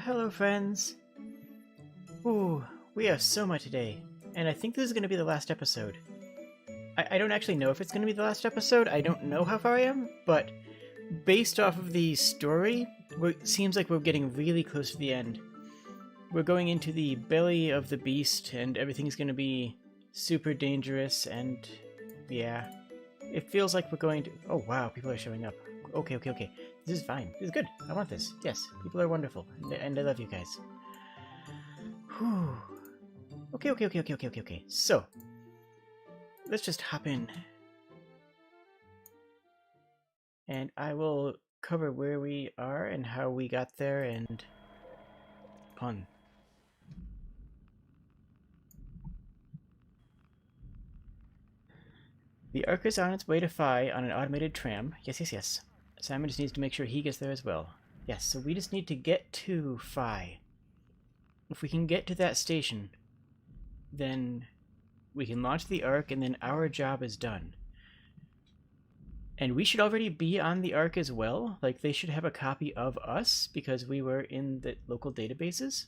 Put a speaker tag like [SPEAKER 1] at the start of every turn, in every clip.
[SPEAKER 1] Hello friends! Ooh, we have Soma today, and I think this is going to be the last episode. I don't actually know if it's going to be the last episode, I don't know how far I am, but based off of the story, it seems like we're getting really close to the end. We're going into the belly of the beast, and everything's going to be super dangerous, and yeah. It feels like we're going to... Oh wow, people are showing up. Okay. This is fine. This is good. I want this. Yes, people are wonderful. And I love you guys. Whew. Okay. So, let's just hop in. And I will cover where we are and how we got there and... Pun. The Ark is on its way to Phi on an automated tram. Yes. Simon just needs to make sure he gets there as well. Yes, so we just need to get to Phi. If we can get to that station, then we can launch the Ark and then our job is done. And we should already be on the Ark as well. Like, they should have a copy of us because we were in the local databases.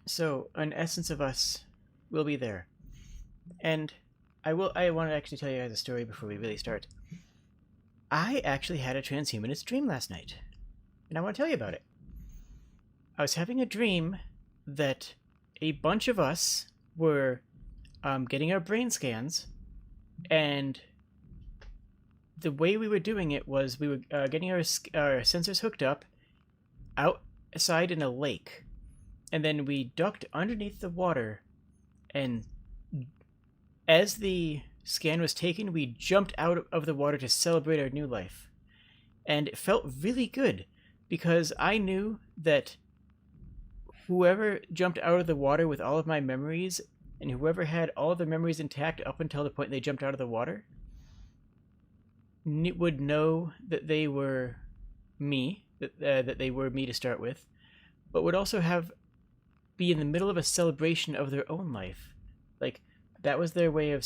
[SPEAKER 1] So, an essence of us will be there. And I want to actually tell you guys a story before we really start. I actually had a transhumanist dream last night, and I want to tell you about it. I was having a dream that a bunch of us were getting our brain scans, and the way we were doing it was we were getting our sensors hooked up outside in a lake, and then we ducked underneath the water, and as the scan was taken, we jumped out of the water to celebrate our new life. And it felt really good, because I knew that whoever jumped out of the water with all of my memories, and whoever had all of their memories intact up until the point they jumped out of the water, would know that they were me, that they were me to start with, but would also be in the middle of a celebration of their own life. Like, that was their way of,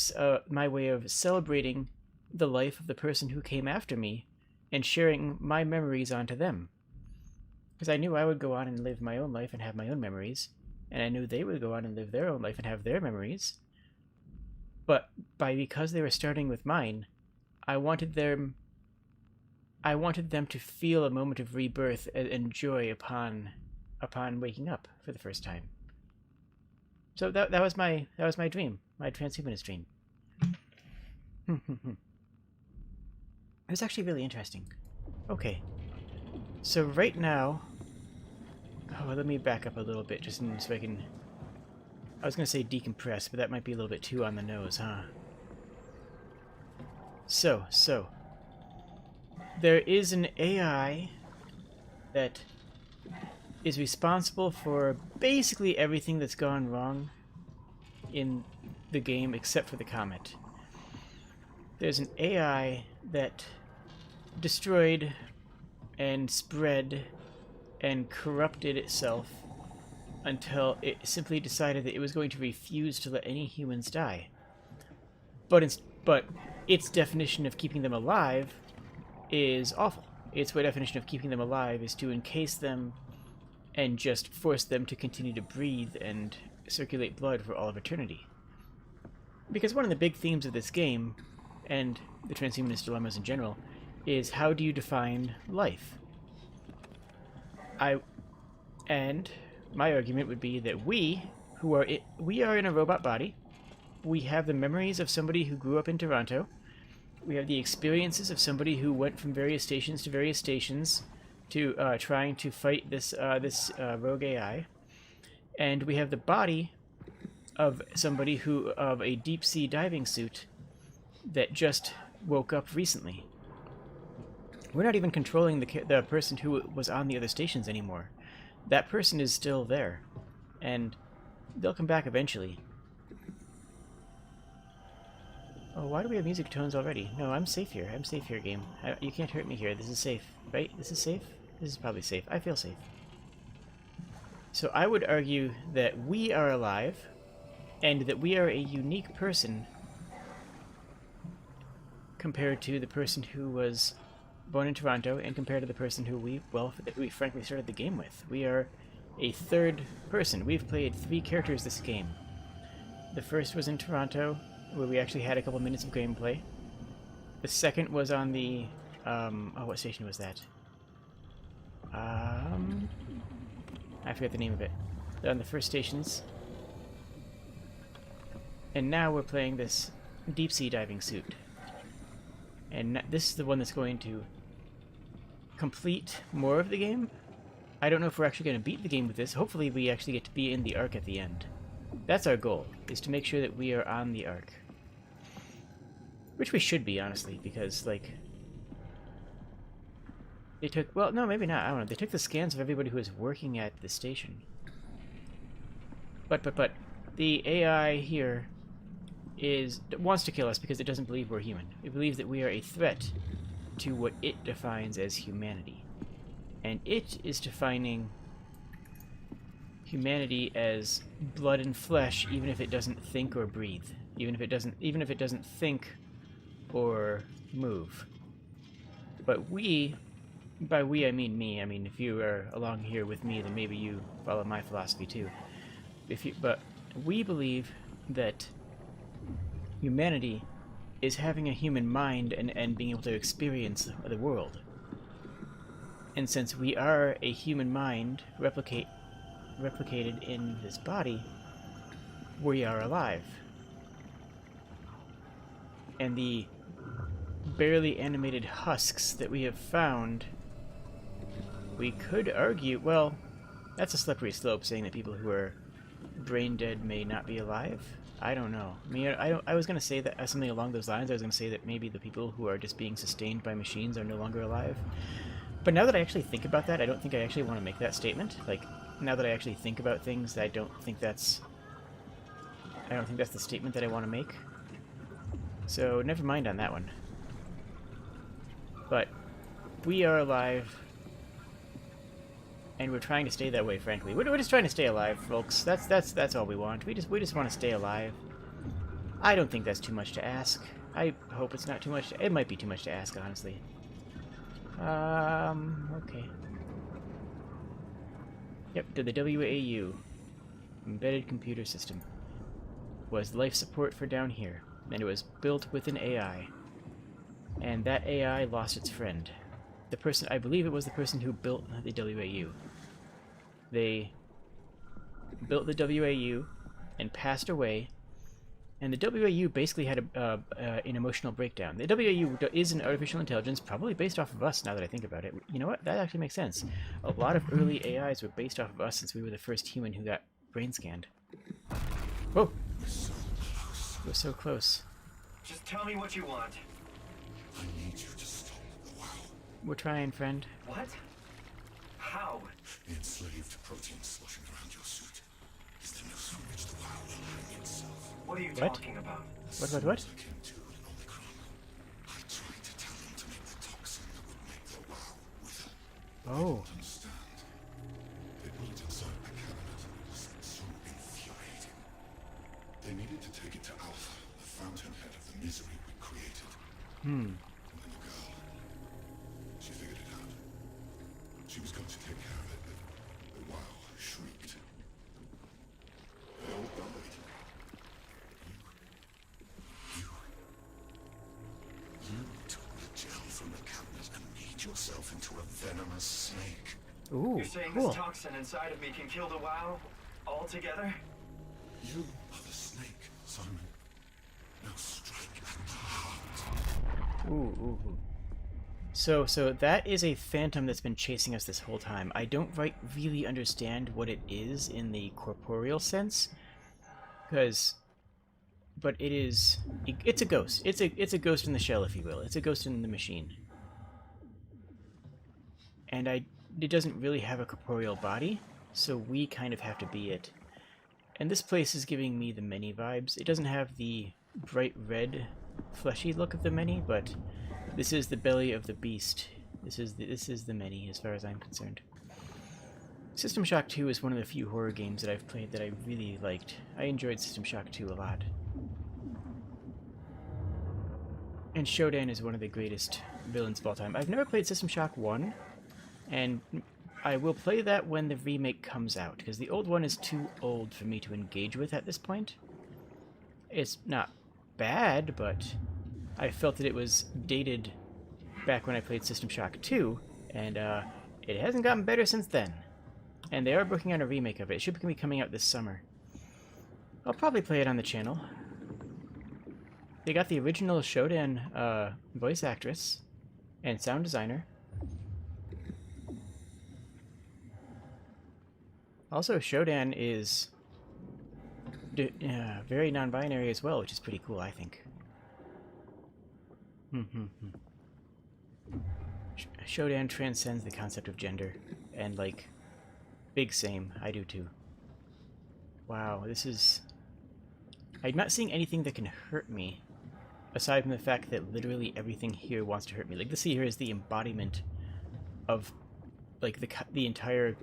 [SPEAKER 1] my way of celebrating the life of the person who came after me and sharing my memories onto them. Because I knew I would go on and live my own life and have my own memories, and I knew they would go on and live their own life and have their memories. But because they were starting with mine, I wanted them to feel a moment of rebirth and joy upon waking up for the first time. So that was my dream, my transhumanist dream. It was actually really interesting. Okay, so right now, let me back up a little bit just so I can. I was gonna say decompress, but that might be a little bit too on the nose, huh? So there is an AI that is responsible for basically everything that's gone wrong in the game except for the comet. There's an AI that destroyed and spread and corrupted itself until it simply decided that it was going to refuse to let any humans die. But its definition of keeping them alive is awful. Its definition of keeping them alive is to encase them and just force them to continue to breathe and circulate blood for all of eternity. Because one of the big themes of this game, and the transhumanist dilemmas in general, is how do you define life? And my argument would be that we are in a robot body. We have the memories of somebody who grew up in Toronto. We have the experiences of somebody who went from various stations to various stations to trying to fight this rogue AI, and we have the body of somebody of a deep-sea diving suit that just woke up recently. We're not even controlling the person who was on the other stations anymore. That person is still there, and they'll come back eventually. Oh, why do we have music tones already? No, I'm safe here. I'm safe here, game. You can't hurt me here. This is safe, right? This is safe? This is probably safe. I feel safe. So I would argue that we are alive, and that we are a unique person compared to the person who was born in Toronto, and compared to the person who we frankly started the game with. We are a third person. We've played 3 characters this game. The first was in Toronto, where we actually had a couple minutes of gameplay. The second was on the... what station was that? I forget the name of it. They're on the first stations. And now we're playing this deep-sea diving suit. And this is the one that's going to complete more of the game. I don't know if we're actually going to beat the game with this. Hopefully we actually get to be in the Ark at the end. That's our goal, is to make sure that we are on the Ark. Which we should be, honestly, because, like... They took... Well, no, maybe not. I don't know. They took the scans of everybody who was working at the station. But, the AI here wants to kill us because it doesn't believe we're human. It believes that we are a threat to what it defines as humanity. And it is defining humanity as blood and flesh, even if it doesn't think or breathe. Even if it doesn't think or move. But we, by we I mean me. I mean, if you are along here with me, then maybe you follow my philosophy too. But we believe that humanity is having a human mind and being able to experience the world. And since we are a human mind replicated in this body, we are alive. And the barely animated husks that we have found, we could argue, well, that's a slippery slope, saying that people who are brain dead may not be alive. I don't know. I mean, I was going to say that something along those lines. I was going to say that maybe the people who are just being sustained by machines are no longer alive. But now that I actually think about that, I don't think I actually want to make that statement. Like, now that I actually think about things, I don't think that's the statement that I want to make. So, never mind on that one. But we are alive, and we're trying to stay that way, frankly. We're just trying to stay alive, folks. That's all we want. We just want to stay alive. I don't think that's too much to ask. I hope it's not too much. It might be too much to ask, honestly. Okay. Yep, to the WAU. Embedded Computer System. Was life support for down here. And it was built with an AI. And that AI lost its friend. The person, I believe it was the person who built the WAU. They built the WAU and passed away, and the WAU basically had an emotional breakdown. The WAU is an artificial intelligence, probably based off of us, now that I think about it. You know what? That actually makes sense. A lot of early AIs were based off of us since we were the first human who got brain scanned. Whoa! We're so close.
[SPEAKER 2] Just tell me what you want.
[SPEAKER 3] I need you to stop the WoW.
[SPEAKER 1] We're trying, friend.
[SPEAKER 2] What? How?
[SPEAKER 3] The enslaved protein sloshing around your suit is the noose from which the WoW will hang itself.
[SPEAKER 2] What are you
[SPEAKER 1] What?
[SPEAKER 2] talking about?
[SPEAKER 1] What?
[SPEAKER 3] Akin to an Omicron. I tried to tell them to make the toxin that would make the WoW wither.
[SPEAKER 1] Oh.
[SPEAKER 3] They didn't understand. It worked inside the cabinet. It was so infuriating. They needed to take it to Alpha, the fountainhead of the misery we created. And then the girl, she figured it out. She was going to take care of it, but the WoW shrieked. They all died. You took the gel from the cabinet and made yourself into a venomous snake.
[SPEAKER 1] Ooh,
[SPEAKER 2] You're saying
[SPEAKER 1] cool.
[SPEAKER 2] this toxin inside of me can kill the WoW altogether?
[SPEAKER 3] You are the snake, Simon. Now strike at the heart.
[SPEAKER 1] Ooh. So that is a phantom that's been chasing us this whole time. I don't really understand what it is in the corporeal sense, but it's a ghost. It's a ghost in the shell, if you will. It's a ghost in the machine. And it doesn't really have a corporeal body, so we kind of have to be it. And this place is giving me the many vibes. It doesn't have the bright red, fleshy look of the many, but this is the belly of the beast. This is the many, as far as I'm concerned. System Shock 2 is one of the few horror games that I've played that I really liked. I enjoyed System Shock 2 a lot. And Shodan is one of the greatest villains of all time. I've never played System Shock 1, and I will play that when the remake comes out, because the old one is too old for me to engage with at this point. It's not bad, but I felt that it was dated back when I played System Shock 2, and it hasn't gotten better since then. And they are working on a remake of it. It should be coming out this summer. I'll probably play it on the channel. They got the original Shodan voice actress and sound designer. Also, Shodan is very non-binary as well, which is pretty cool, I think. Shodan transcends the concept of gender, and like, big same, I do too. Wow, this is... I'm not seeing anything that can hurt me, aside from the fact that literally everything here wants to hurt me. Like, this here is the embodiment of, like, the entire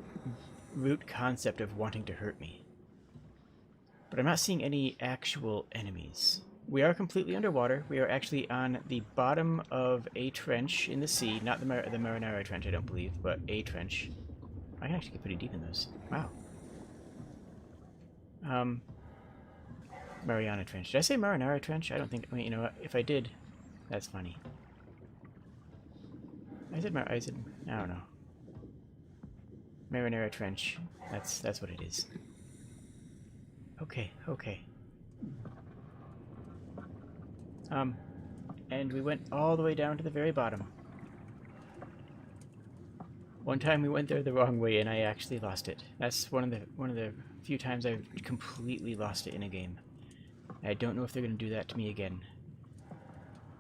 [SPEAKER 1] root concept of wanting to hurt me. But I'm not seeing any actual enemies. We are completely underwater. We are actually on the bottom of a trench in the sea. Not the Marinara Trench, I don't believe, but a trench. I can actually get pretty deep in those. Wow. Mariana Trench. Did I say Marinara Trench? I don't think... I mean, you know what? If I did, that's funny. I said... I don't know. Marinara Trench. That's what it is. Okay, okay. And we went all the way down to the very bottom. One time we went there the wrong way and I actually lost it. That's one of the few times I've completely lost it in a game. I don't know if they're going to do that to me again.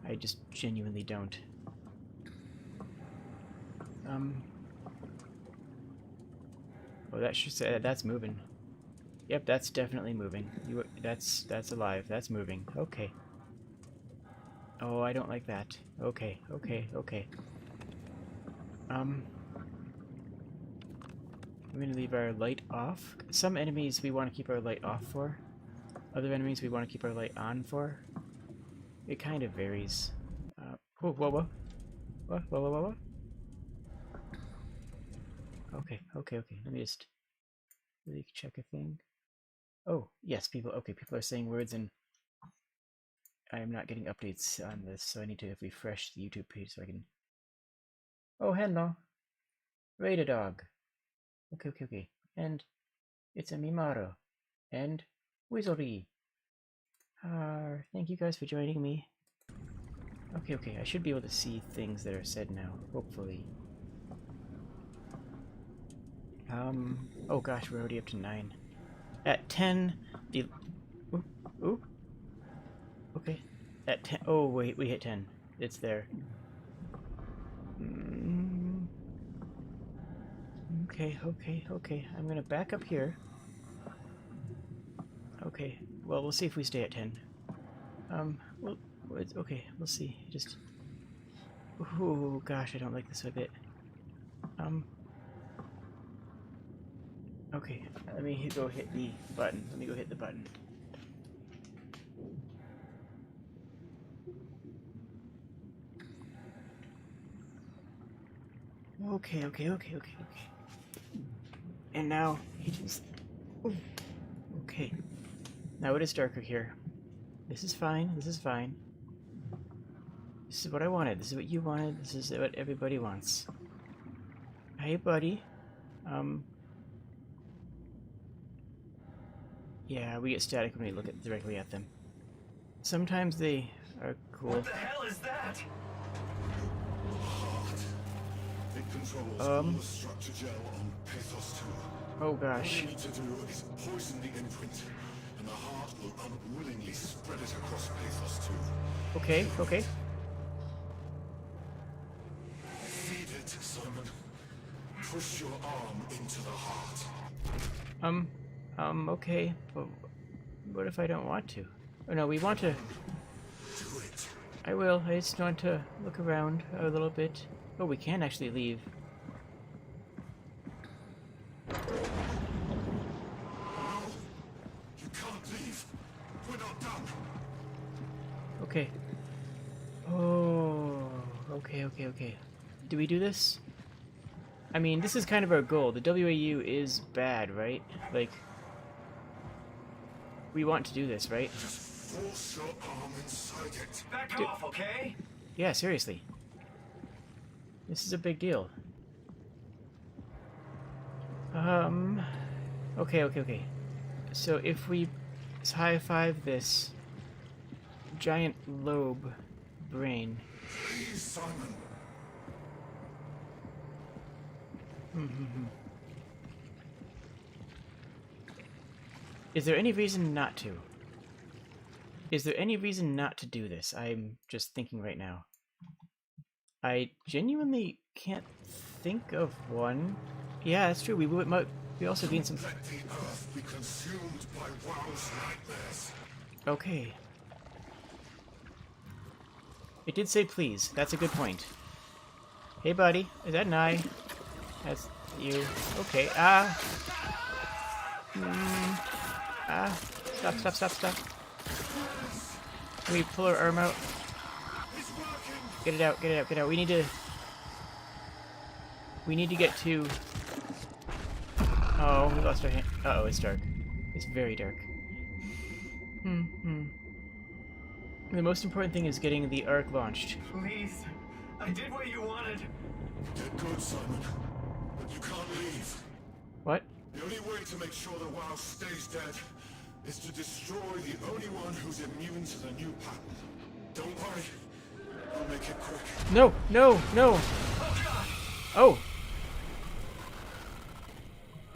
[SPEAKER 1] I just genuinely don't. Oh, that should say that's moving. Yep, that's definitely moving. That's alive. That's moving. Okay. Oh, I don't like that. Okay, okay, okay. We're gonna leave our light off. Some enemies we want to keep our light off for. Other enemies we want to keep our light on for. It kind of varies. Whoa, whoa, whoa. What? Whoa, whoa, whoa, whoa. Okay, okay, okay. Let me just really check a thing. Oh, yes, people. Okay, people are saying words and I am not getting updates on this, so I need to refresh the YouTube page so I can... Oh, hello. Raider dog. Okay, okay, okay. And it's a Mimaro. And Wizardry. Thank you guys for joining me. Okay, okay, I should be able to see things that are said now, hopefully. Oh gosh, we're already up to 9. At 10, the... Ooh, ooh. Okay. At 10... Oh, wait, we hit 10. It's there. Okay, okay, okay. I'm gonna back up here. Okay, well, we'll see if we stay at 10. Well, okay, we'll see. Just... Oh, gosh, I don't like this a bit. Okay, let me go hit the button. Let me go hit the button. Okay, okay, okay, okay, okay. And now he just... Ooh. Okay. Now it is darker here. This is fine, this is fine. This is what I wanted, this is what you wanted, this is what everybody wants. Hey, buddy. Yeah, we get static when we look directly at them. Sometimes they are cool.
[SPEAKER 2] What the hell is that?
[SPEAKER 3] It controls all the structure gel on Pathos 2.
[SPEAKER 1] Oh gosh.
[SPEAKER 3] All you need to do is poison the imprint, and the heart will unwillingly spread it across Pathos 2.
[SPEAKER 1] Okay, okay.
[SPEAKER 3] Feed it, Simon. Push your arm into the heart.
[SPEAKER 1] Okay. But what if I don't want to? Oh no, we want to...
[SPEAKER 3] Do it.
[SPEAKER 1] I will. I just want to look around a little bit. Oh, we can actually leave.
[SPEAKER 3] No, you can't leave. We're not done.
[SPEAKER 1] Okay. Oh, Okay. Do we do this? I mean, this is kind of our goal. The WAU is bad, right? Like, we want to do this, right?
[SPEAKER 3] Force your arm inside it.
[SPEAKER 2] Back
[SPEAKER 1] Dude.
[SPEAKER 2] off, okay?
[SPEAKER 1] Yeah, seriously. This is a big deal. Okay. So if we high-five this giant lobe brain...
[SPEAKER 3] Please, Simon.
[SPEAKER 1] Is there any reason not to? Is there any reason not to do this? I'm just thinking right now. I genuinely can't think of one. Yeah, that's true. We might be also being some...
[SPEAKER 3] Let the earth be consumed by WoW's nightmares.
[SPEAKER 1] Okay. It did say please. That's a good point. Hey, buddy. Is that an eye? That's you. Okay. Stop. Can we pull our arm out? Get it out. We need to get to... Oh, we lost our hand. Uh-oh, it's dark. It's very dark. The most important thing is getting the Ark launched.
[SPEAKER 2] Please. I did what you wanted.
[SPEAKER 3] Get good, Simon. But you can't leave.
[SPEAKER 1] What?
[SPEAKER 3] The only way to make sure the WoW stays dead is to destroy the only one who's immune to the new pattern. Don't worry. I'll make it quick.
[SPEAKER 1] No! Oh!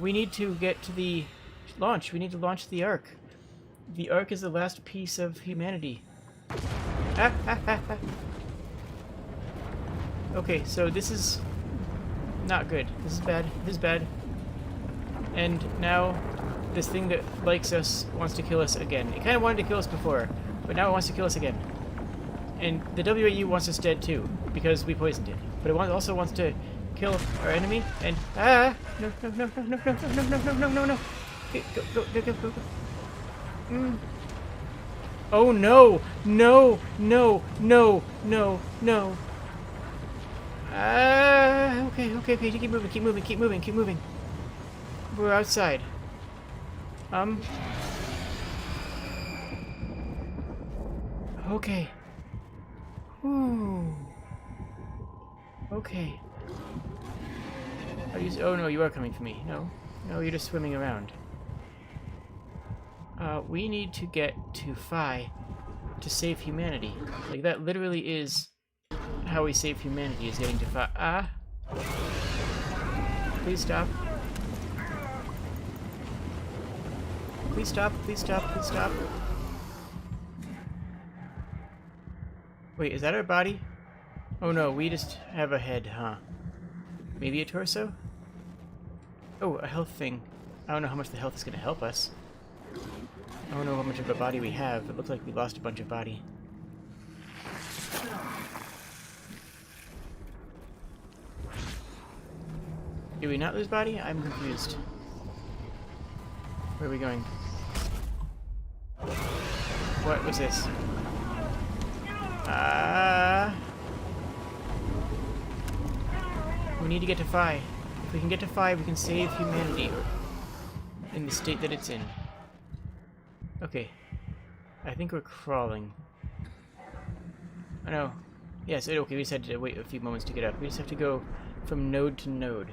[SPEAKER 1] We need to get to the launch. We need to launch the Ark. The Ark is the last piece of humanity. Okay, so this is not good. This is bad. And now this thing that likes us wants to kill us again. It kind of wanted to kill us before, but now it wants to kill us again. And the WAU wants us dead too, because we poisoned it. But it also wants to kill our enemy, and... No. Okay, go. Oh no! No! Okay, keep moving. We're outside. Okay. Ooh. Okay. Oh no, you are coming for me. No, you're just swimming around. We need to get to Phi to save humanity. Like, that literally is how we save humanity, is getting to Phi. Please stop. Please stop. Wait, is that our body? Oh no, we just have a head, huh? Maybe a torso? Oh, a health thing. I don't know how much the health is going to help us. I don't know how much of a body we have. It looks like we lost a bunch of body. Did we not lose body? I'm confused. Where are we going? What was this? We need to get to Phi. If we can get to Phi, we can save humanity in the state that it's in. Okay. I think we're crawling. Oh no. Yes, okay, we just had to wait a few moments to get up. We just have to go from node to node.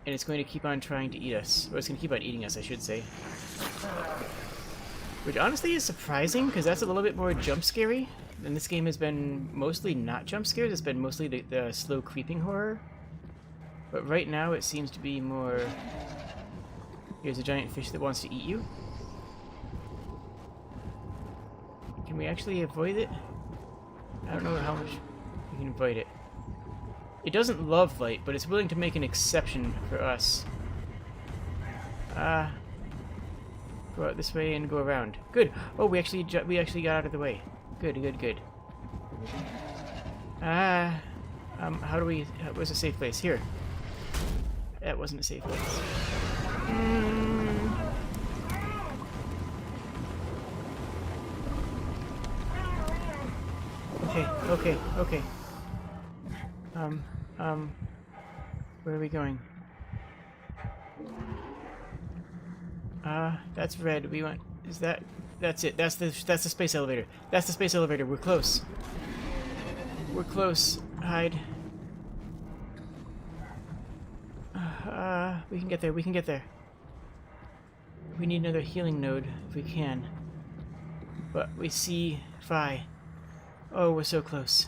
[SPEAKER 1] And it's going to keep on trying to eat us. Or it's going to keep on eating us, I should say. Which honestly is surprising, because that's a little bit more jump-scary. And this game has been mostly not jump scares, it's been mostly the slow creeping horror. But right now it seems to be more... Here's a giant fish that wants to eat you. Can we actually avoid it? I don't know how much we can avoid it. It doesn't love light, but it's willing to make an exception for us. Go out this way and go around. Good. Oh, we actually got out of the way. Good. How do we... Where's a safe place? Here. That wasn't a safe place. Okay. Where are we going? That's red. We want... Is that... That's it. That's the space elevator. That's the space elevator. We're close. We're close. Hide. We can get there. We can get there. We need another healing node if we can. But we see Phi. Oh, we're so close.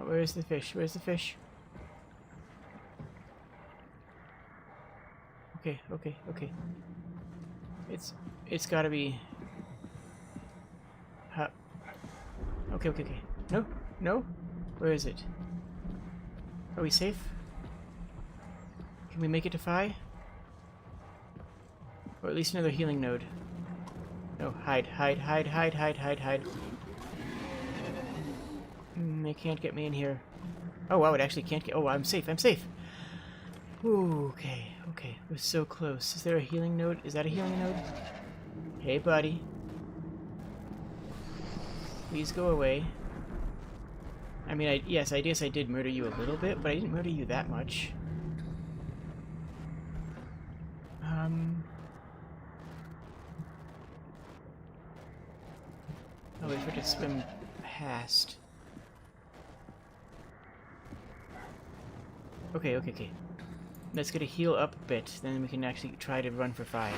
[SPEAKER 1] Where's the fish? Where's the fish? Okay, okay, okay. It's gotta be... Okay, okay, okay. No, no? Where is it? Are we safe? Can we make it to Phi? Or at least another healing node. No, hide, hide, hide, hide, hide, hide, hide. They can't get me in here. Oh wow, it actually can't get... Oh, I'm safe, I'm safe! Ooh, okay, okay. We're so close. Is there a healing node? Is that a healing node? Hey, buddy. Please go away. I mean, yes, I guess I did murder you a little bit, but I didn't murder you that much. I'll wait for it to swim past. Okay, okay, okay. Let's get a heal up a bit, then we can actually try to run for 5.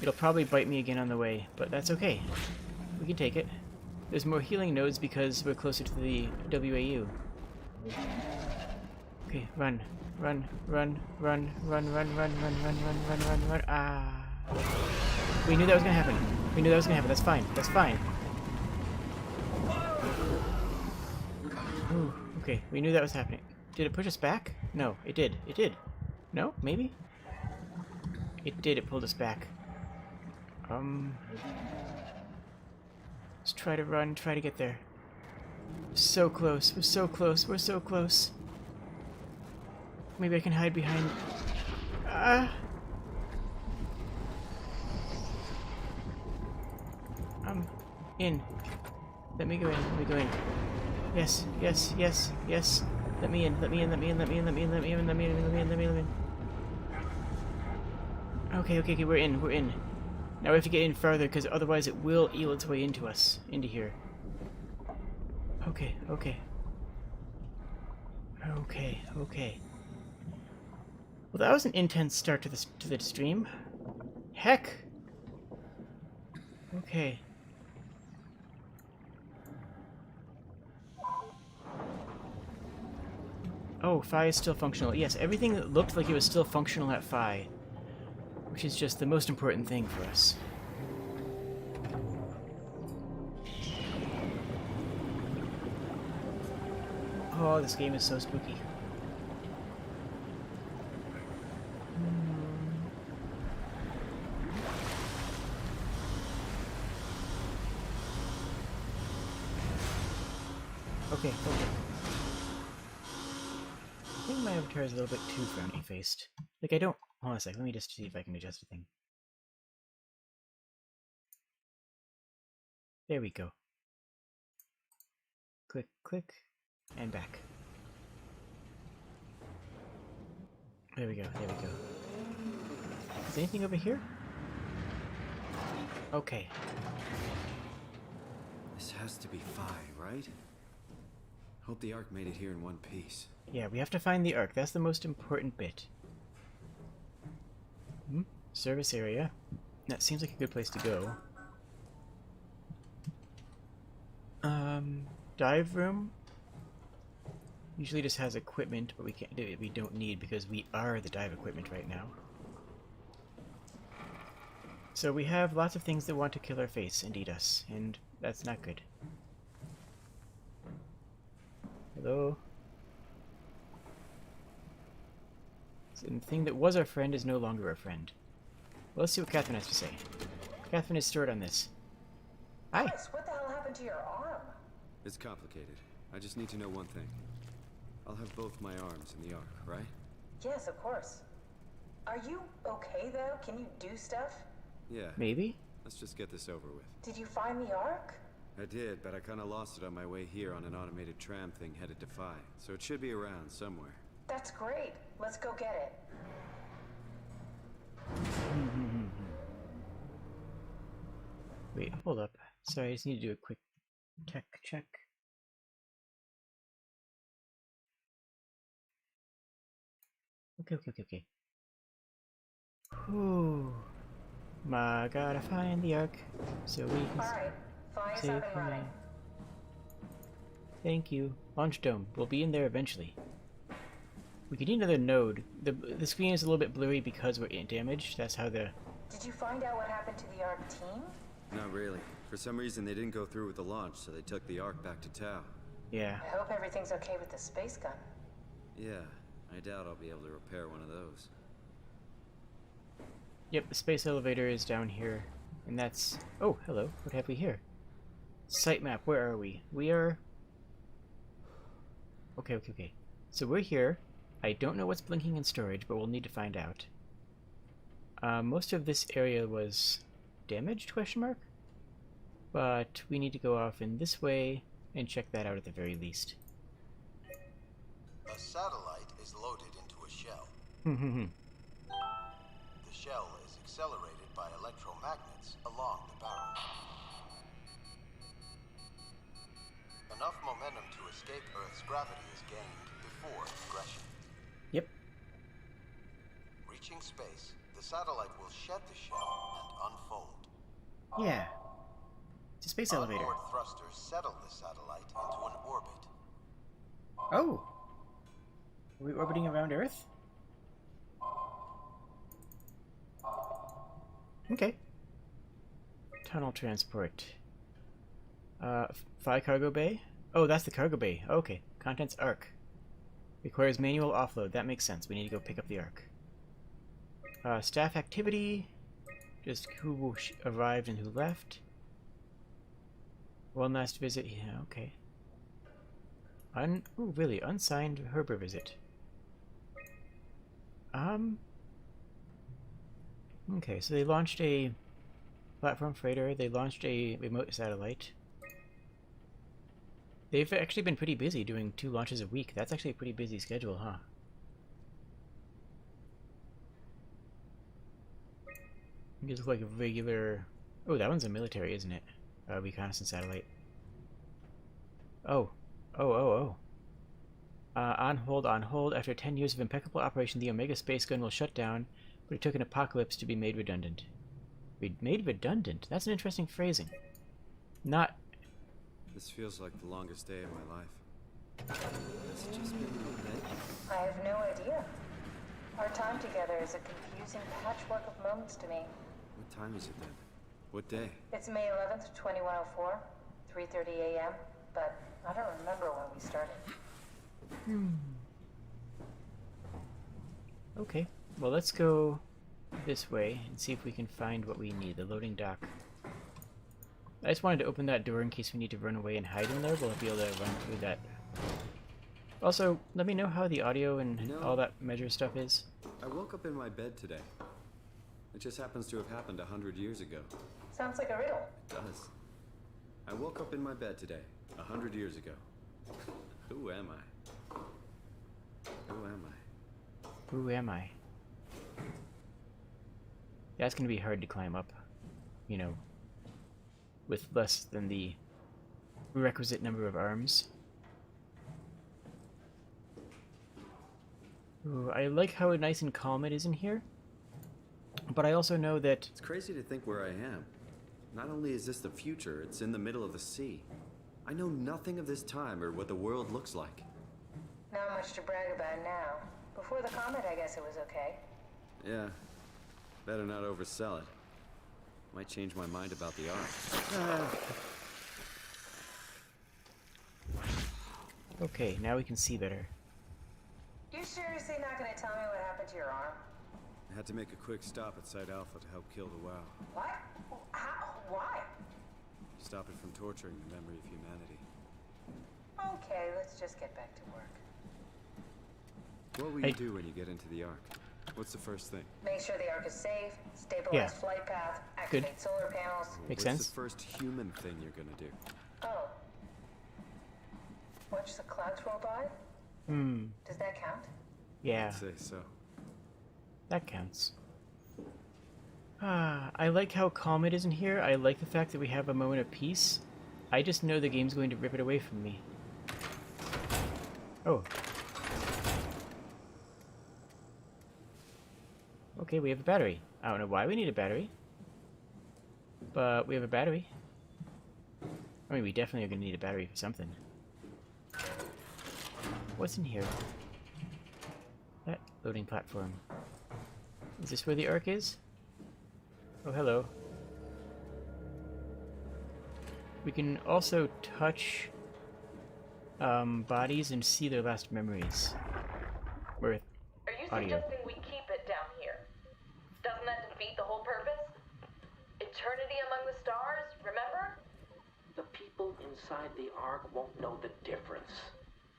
[SPEAKER 1] It'll probably bite me again on the way, but that's okay. We can take it. There's more healing nodes because we're closer to the WAU. Okay, run. Run, run, run, run, run, run, run, run, run, run, run, run. Ah. We knew that was gonna happen. We knew that was gonna happen. That's fine. That's fine. Ooh, okay, we knew that was happening. Did it push us back? No, it did. It did. No? Maybe? It did. It pulled us back. Let's try to run, try to get there. We're so close. We're so close. We're so close. Maybe I can hide behind... In. Let me go in. Let me go in. Yes, yes, yes, yes. Let me in. Let me in. Let me in. Let me in. Let me in. Let me in. Let me in. Let me in. Let me in. Let me in. Okay, okay, okay. We're in. We're in. Now we have to get in further because otherwise it will eel its way into us, into here. Okay, okay. Okay, okay. Well, that was an intense start to the stream. Heck. Okay. Oh, Phi is still functional. Yes, everything that looked like it was still functional at Phi, which is just the most important thing for us. Oh, this game is so spooky. Okay, okay. I think my avatar is a little bit too frowny-faced. Like, I don't... Hold on a sec, let me just see if I can adjust a thing. There we go. Click, click, and back. There we go, there we go. Is anything over here? Okay.
[SPEAKER 4] This has to be Phi, right? Hope the Ark made it here in one piece.
[SPEAKER 1] Yeah, we have to find the Ark. That's the most important bit. Service area. That seems like a good place to go. Dive room. Usually just has equipment, but we don't need because we are the dive equipment right now. So we have lots of things that want to kill our face and eat us, and that's not good. Hello? So the thing that was our friend is no longer our friend. Well, let's see what Catherine has to say. Catherine is stored on this. Hi!
[SPEAKER 5] Chris, what the hell happened to your arm?
[SPEAKER 4] It's complicated. I just need to know one thing. I'll have both my arms in the Ark, right?
[SPEAKER 5] Yes, of course. Are you okay, though? Can you do stuff?
[SPEAKER 4] Yeah.
[SPEAKER 1] Maybe?
[SPEAKER 4] Let's just get this over with.
[SPEAKER 5] Did you find the Ark?
[SPEAKER 4] I did, but I kind of lost it on my way here on an automated tram thing headed to Phi. So it should be around somewhere.
[SPEAKER 5] That's great. Let's go get it.
[SPEAKER 1] Wait, hold up. Sorry, I just need to do a quick tech check. Okay. Ooh. Ma, gotta find the Ark so we can
[SPEAKER 5] Alright, Phi is
[SPEAKER 1] save
[SPEAKER 5] up and running.
[SPEAKER 1] her. Thank you. Launch dome. We'll be in there eventually. We could need another node. The screen is a little bit blurry because we're damaged. That's how the...
[SPEAKER 5] Did you find out what happened to the ARC team?
[SPEAKER 4] Not really. For some reason, they didn't go through with the launch, so they took the Ark back to Tau.
[SPEAKER 1] Yeah.
[SPEAKER 5] I hope everything's okay with the space gun.
[SPEAKER 4] Yeah, I doubt I'll be able to repair one of those.
[SPEAKER 1] Yep, the space elevator is down here. And that's... Oh, hello. What have we here? Site map. Where are we? We are... Okay. So we're here. I don't know what's blinking in storage, but we'll need to find out. Most of this area was damaged, question mark? But we need to go off in this way and check that out at the very least.
[SPEAKER 6] A satellite is loaded into a shell.
[SPEAKER 1] The
[SPEAKER 6] The shell is accelerated by electromagnets along the barrel. Enough momentum to escape Earth's gravity is gained before regression.
[SPEAKER 1] Yep.
[SPEAKER 6] Reaching space, the satellite will shed the shell and unfold.
[SPEAKER 1] Yeah. It's a space elevator.
[SPEAKER 6] Onboard thrusters settle the satellite into an orbit.
[SPEAKER 1] Oh! Are we orbiting around Earth? Okay. Tunnel transport. Phi cargo bay? Oh, that's the cargo bay. Okay. Contents Arc. Requires manual offload. That makes sense. We need to go pick up the Arc. Staff activity. Just who arrived and who left. One last visit. Yeah, okay. Ooh, really? Unsigned Herber visit. Okay, so they launched a platform freighter. They launched a remote satellite. They've actually been pretty busy doing 2 launches a week. That's actually a pretty busy schedule, huh? It looks like a regular... Oh, that one's a military, isn't it? Reconnaissance satellite. Oh. On hold. After 10 years of impeccable operation, the Omega space gun will shut down, but it took an apocalypse to be made redundant. Made redundant? That's an interesting phrasing. Not...
[SPEAKER 4] This feels like the longest day of my life. Has it just been a minute?
[SPEAKER 5] I have no idea. Our time together is a confusing patchwork of moments to me.
[SPEAKER 4] What time is it then? What day?
[SPEAKER 5] It's May 11th, 2104, 3:30 a.m., but I don't remember when we started.
[SPEAKER 1] Okay. Well, let's go this way and see if we can find what we need. The loading dock. I just wanted to open that door in case we need to run away and hide in there. We'll be able to run through that. Also, let me know how the audio and all that measure stuff is.
[SPEAKER 4] I woke up in my bed today. It just happens to have happened 100 years ago.
[SPEAKER 5] Sounds like a riddle.
[SPEAKER 4] It does. I woke up in my bed today, 100 years ago. Who am I? Who am I?
[SPEAKER 1] Who am I? That's gonna be hard to climb up, you know, with less than the requisite number of arms. Ooh, I like how nice and calm it is in here, but I also know that...
[SPEAKER 4] It's crazy to think where I am. Not only is this the future, it's in the middle of the sea. I know nothing of this time or what the world looks like.
[SPEAKER 5] Not much to brag about now. Before the comet, I guess it was okay.
[SPEAKER 4] Yeah. Better not oversell it. Might change my mind about the Ark.
[SPEAKER 1] Okay, now we can see better.
[SPEAKER 5] You seriously not gonna tell me what happened to your arm?
[SPEAKER 4] I had to make a quick stop at Site Alpha to help kill the WoW.
[SPEAKER 5] What? How? Why?
[SPEAKER 4] Stop it from torturing the memory of humanity.
[SPEAKER 5] Okay, let's just get back to work.
[SPEAKER 4] What will you do when you get into the Ark? What's the first thing?
[SPEAKER 5] Make sure the Ark is safe, stabilize
[SPEAKER 1] Yeah.
[SPEAKER 5] flight path, activate solar panels.
[SPEAKER 1] Makes
[SPEAKER 4] What's
[SPEAKER 1] sense.
[SPEAKER 4] the first human thing you're gonna do?
[SPEAKER 5] Watch the clouds roll by?
[SPEAKER 1] Hmm.
[SPEAKER 5] Does that count?
[SPEAKER 1] Yeah,
[SPEAKER 4] I'd say so.
[SPEAKER 1] that counts. Ah, I like how calm it is in here. I like the fact that we have a moment of peace. I just know the game's going to rip it away from me. Oh. Okay, we have a battery. I don't know why we need a battery. But we have a battery. I mean, we definitely are going to need a battery for something. What's in here? That loading platform. Is this where the Ark is? Oh, hello. We can also touch bodies and see their last memories. Or
[SPEAKER 7] Are you
[SPEAKER 1] audio.
[SPEAKER 7] suggesting we keep it down here? Doesn't that defeat the whole purpose? Eternity among the stars, remember?
[SPEAKER 8] The people inside the Ark won't know the difference.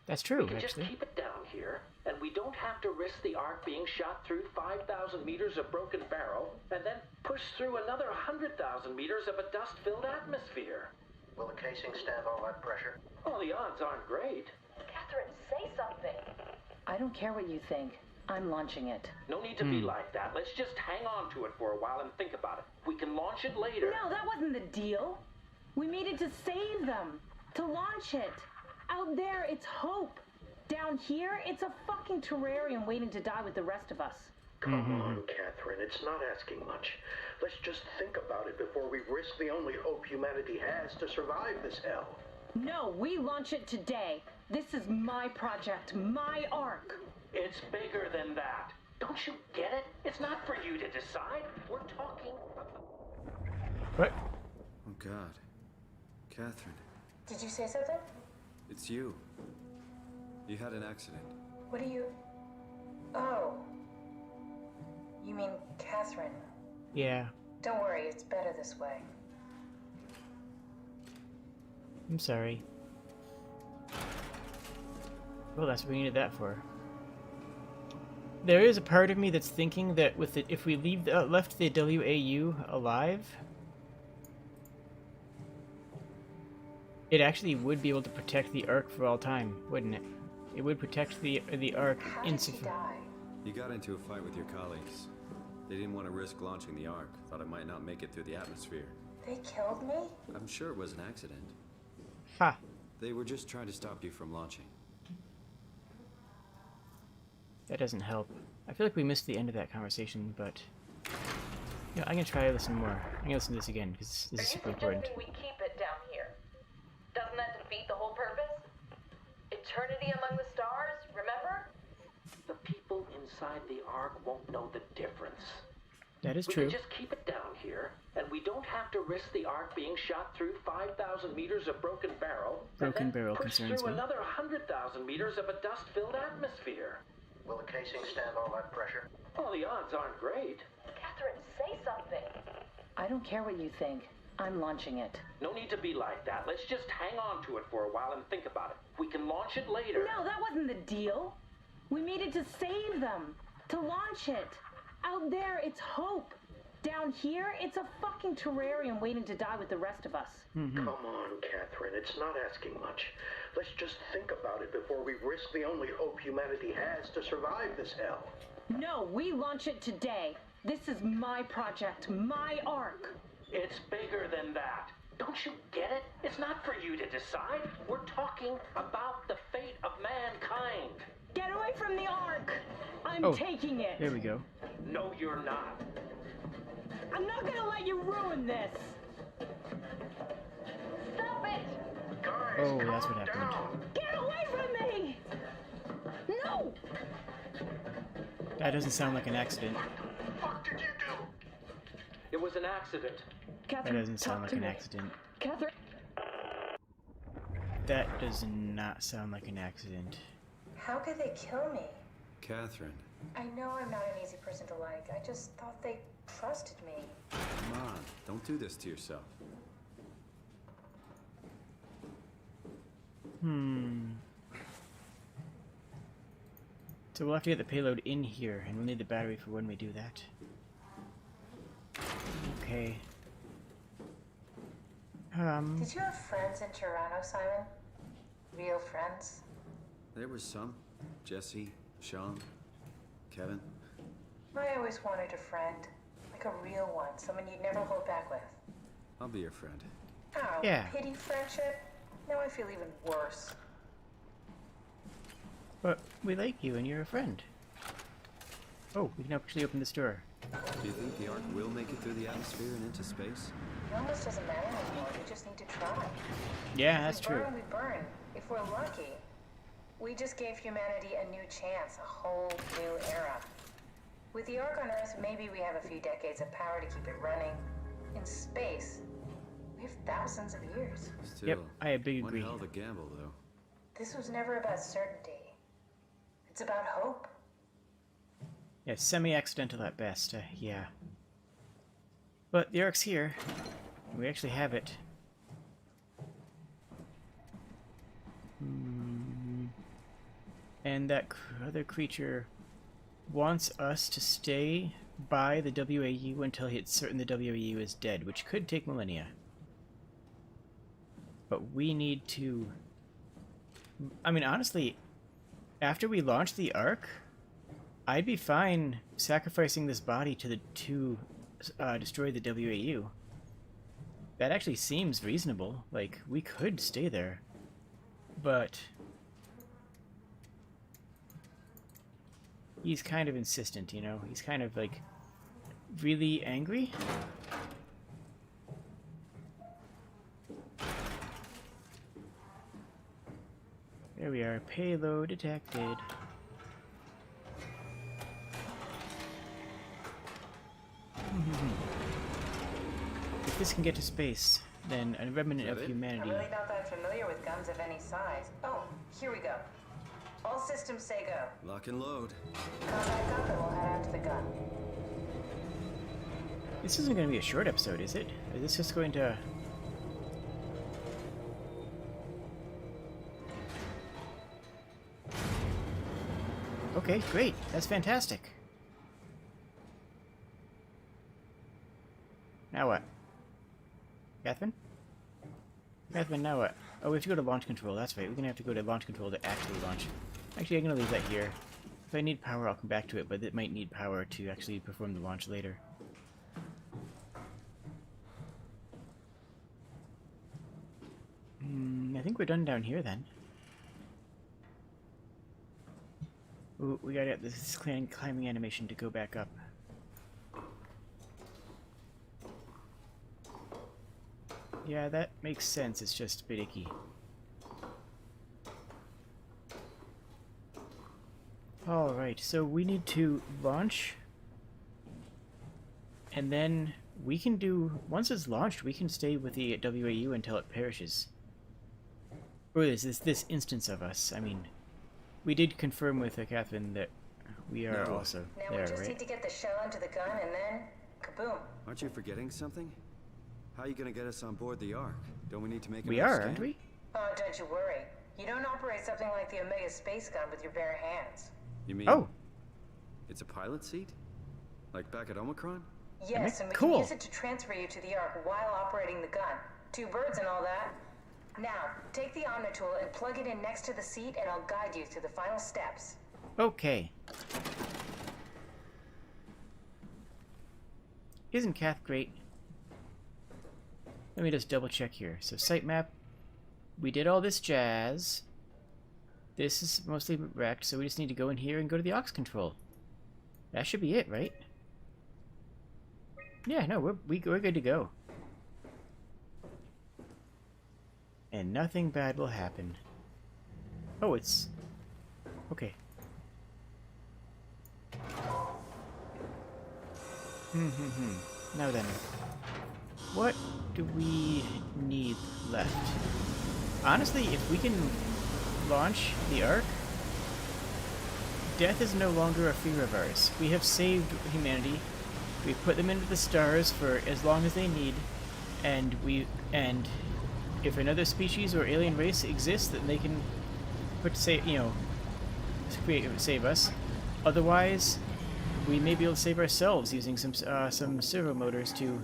[SPEAKER 1] That's true,
[SPEAKER 8] We can just
[SPEAKER 1] actually.
[SPEAKER 8] keep it down here, and we don't have to risk the Ark being shot through 5,000 meters of broken barrel, and then push through another 100,000 meters of a dust-filled atmosphere.
[SPEAKER 6] Will the casing stand all that pressure?
[SPEAKER 8] Well, the odds aren't great.
[SPEAKER 7] Catherine, say something.
[SPEAKER 5] I don't care what you think. I'm launching it.
[SPEAKER 8] No need to be like that. Let's just hang on to it for a while and think about it. We can launch it later.
[SPEAKER 9] No, that wasn't the deal. We needed to save them. To launch it. Out there, it's hope. Down here, it's a fucking terrarium waiting to die with the rest of us.
[SPEAKER 10] Come on, Catherine. It's not asking much. Let's just think about it before we risk the only hope humanity has to survive this hell.
[SPEAKER 9] No, we launch it today. This is my project, my Ark.
[SPEAKER 8] It's bigger than that. Don't you get it? It's not for you to decide. We're talking about...
[SPEAKER 1] What?
[SPEAKER 4] Oh God. Catherine,
[SPEAKER 5] Did you say something?
[SPEAKER 4] it's you. You had an accident.
[SPEAKER 5] What do you... Oh. You mean Catherine.
[SPEAKER 1] Yeah,
[SPEAKER 5] Don't worry, it's better this way.
[SPEAKER 1] I'm sorry. Well, that's what we needed that for. There is a part of me that's thinking that with it, if we leave left the WAU alive, it actually would be able to protect the Ark for all time, wouldn't it? It would protect the Ark
[SPEAKER 5] How did she die?
[SPEAKER 4] You got into a fight with your colleagues. They didn't want to risk launching the Ark. Thought it might not make it through the atmosphere.
[SPEAKER 5] They killed me?
[SPEAKER 4] I'm sure it was an accident.
[SPEAKER 1] Ha!
[SPEAKER 4] They were just trying to stop you from launching.
[SPEAKER 1] That doesn't help. I feel like we missed the end of that conversation, but... You know, I'm gonna try to listen more. I'm gonna listen to this again, because this is super
[SPEAKER 7] Are you
[SPEAKER 1] important.
[SPEAKER 7] suggesting we keep it down here? Doesn't that defeat the whole purpose? Eternity among the stars, remember?
[SPEAKER 8] The people inside the Ark won't know the difference.
[SPEAKER 1] That is
[SPEAKER 8] We
[SPEAKER 1] true.
[SPEAKER 8] can just keep it down here, and we don't have to risk the Ark being shot through 5,000 meters of broken barrel,
[SPEAKER 1] Broken
[SPEAKER 8] and then
[SPEAKER 1] barrel
[SPEAKER 8] push
[SPEAKER 1] concerns
[SPEAKER 8] through
[SPEAKER 1] me.
[SPEAKER 8] another 100,000 meters of a dust-filled atmosphere.
[SPEAKER 6] Will the casing stand all that pressure?
[SPEAKER 8] Well, the odds aren't great.
[SPEAKER 7] Catherine, say something.
[SPEAKER 5] I don't care what you think. I'm launching it.
[SPEAKER 8] No need to be like that. Let's just hang on to it for a while and think about it. We can launch it later.
[SPEAKER 9] No, that wasn't the deal. We needed to save them. To launch it. Out there, it's hope. Down here, it's a fucking terrarium waiting to die with the rest of us.
[SPEAKER 10] Come on, Catherine. It's not asking much. Let's just think about it before we risk the only hope humanity has to survive this hell.
[SPEAKER 9] No, we launch it today. This is my project, my Ark.
[SPEAKER 8] It's bigger than that. Don't you get it? It's not for you to decide. We're talking about the fate of mankind.
[SPEAKER 9] Get away from the Ark. I'm
[SPEAKER 1] Oh,
[SPEAKER 9] taking it.
[SPEAKER 1] There we go.
[SPEAKER 8] No, you're not.
[SPEAKER 9] I'm not gonna let you ruin this.
[SPEAKER 7] Stop it!
[SPEAKER 10] Guys,
[SPEAKER 1] Oh,
[SPEAKER 10] calm
[SPEAKER 1] that's what happened.
[SPEAKER 10] down.
[SPEAKER 9] Get away from me! No!
[SPEAKER 1] That doesn't sound like an accident.
[SPEAKER 10] What the fuck did you do?
[SPEAKER 8] It was an accident.
[SPEAKER 1] That
[SPEAKER 9] Catherine,
[SPEAKER 1] doesn't sound
[SPEAKER 9] talk
[SPEAKER 1] like
[SPEAKER 9] to
[SPEAKER 1] an
[SPEAKER 9] me.
[SPEAKER 1] accident.
[SPEAKER 9] Catherine.
[SPEAKER 1] That does not sound like an accident.
[SPEAKER 5] How could they kill me?
[SPEAKER 4] Catherine,
[SPEAKER 5] I know I'm not an easy person to like. I just thought they trusted me.
[SPEAKER 4] come on. Don't do this to yourself.
[SPEAKER 1] So we'll have to get the payload in here, and we'll need the battery for when we do that. Okay.
[SPEAKER 5] Did you have friends in Toronto, Simon? Real friends?
[SPEAKER 4] There was some. Jesse, Sean, Kevin.
[SPEAKER 5] I always wanted a friend. Like a real one. Someone you'd never hold back with.
[SPEAKER 4] I'll be your friend.
[SPEAKER 5] Oh,
[SPEAKER 1] Yeah.
[SPEAKER 5] pity friendship? Now I feel even worse.
[SPEAKER 1] But we like you and you're a friend. Oh, we can actually open this door.
[SPEAKER 4] Do you think the Ark will make it through the atmosphere and into space?
[SPEAKER 5] It almost doesn't matter anymore. We just need to try.
[SPEAKER 1] Yeah, that's
[SPEAKER 5] If we
[SPEAKER 1] true.
[SPEAKER 5] burn, we burn. If we're lucky, we just gave humanity a new chance, a whole new era. With the Ark on Earth, maybe we have a few decades of power to keep it running. In space, we have thousands of years.
[SPEAKER 4] Still,
[SPEAKER 1] Yep, I big agree.
[SPEAKER 4] one hell of a gamble, though.
[SPEAKER 5] This was never about certainty. It's about hope.
[SPEAKER 1] Yeah, semi-accidental at best, yeah. But the Ark's here. We actually have it. And that other creature wants us to stay by the WAU until it's certain the WAU is dead, which could take millennia. But we need to... I mean, honestly, after we launch the Ark, I'd be fine sacrificing this body to destroy the WAU. That actually seems reasonable. Like, we could stay there. But... he's kind of insistent, you know? He's kind of, like, really angry. There we are. Payload detected. If this can get to space, then a remnant of humanity...
[SPEAKER 5] I'm really not that familiar with guns of any size. Oh, here we go. All systems say go.
[SPEAKER 4] Lock and load.
[SPEAKER 5] Combat up and we'll head out to the gun.
[SPEAKER 1] This isn't going to be a short episode, is it? Is this just going to... Okay, great. That's fantastic. Now what? Catherine? Catherine, now what? Oh, we have to go to launch control. That's right. We're going to have to go to launch control to actually launch. Actually, I'm going to leave that here. If I need power, I'll come back to it, but it might need power to actually perform the launch later. I think we're done down here then. Ooh, we gotta get this climbing animation to go back up. Yeah, that makes sense. It's just a bit icky. Alright, so we need to launch. And then we can do... once it's launched, we can stay with the WAU until it perishes. Or is this instance of us? I mean, we did confirm with Catherine that we are also
[SPEAKER 5] Now
[SPEAKER 1] there,
[SPEAKER 5] we just
[SPEAKER 1] right?
[SPEAKER 5] need to get the shell into the gun and then... kaboom.
[SPEAKER 4] Aren't you forgetting something? How are you gonna get us on board the Ark? Don't we need to make
[SPEAKER 1] We
[SPEAKER 4] another
[SPEAKER 1] are,
[SPEAKER 4] scan?
[SPEAKER 1] aren't we?
[SPEAKER 5] Oh, don't you worry. You don't operate something like the Omega space gun with your bare hands.
[SPEAKER 4] You mean...
[SPEAKER 1] Oh!
[SPEAKER 4] it's a pilot seat? Like back at Omicron?
[SPEAKER 5] Yes, and we
[SPEAKER 1] cool.
[SPEAKER 5] can use it to transfer you to the Ark while operating the gun. 2 birds and all that. Now, take the Omnitool and plug it in next to the seat and I'll guide you through the final steps.
[SPEAKER 1] Okay. Isn't Kath great? Let me just double check here. So sitemap, we did all this jazz. This is mostly wrecked, so we just need to go in here and go to the aux control. That should be it, right? Yeah, no, we're good to go. And nothing bad will happen. Oh, it's... okay. Now then, what do we need left? Honestly, if we can launch the Ark, death is no longer a fear of ours. We have saved humanity. We've put them into the stars for as long as they need, and if another species or alien race exists, then they can save us. Otherwise, we may be able to save ourselves using some servo motors to.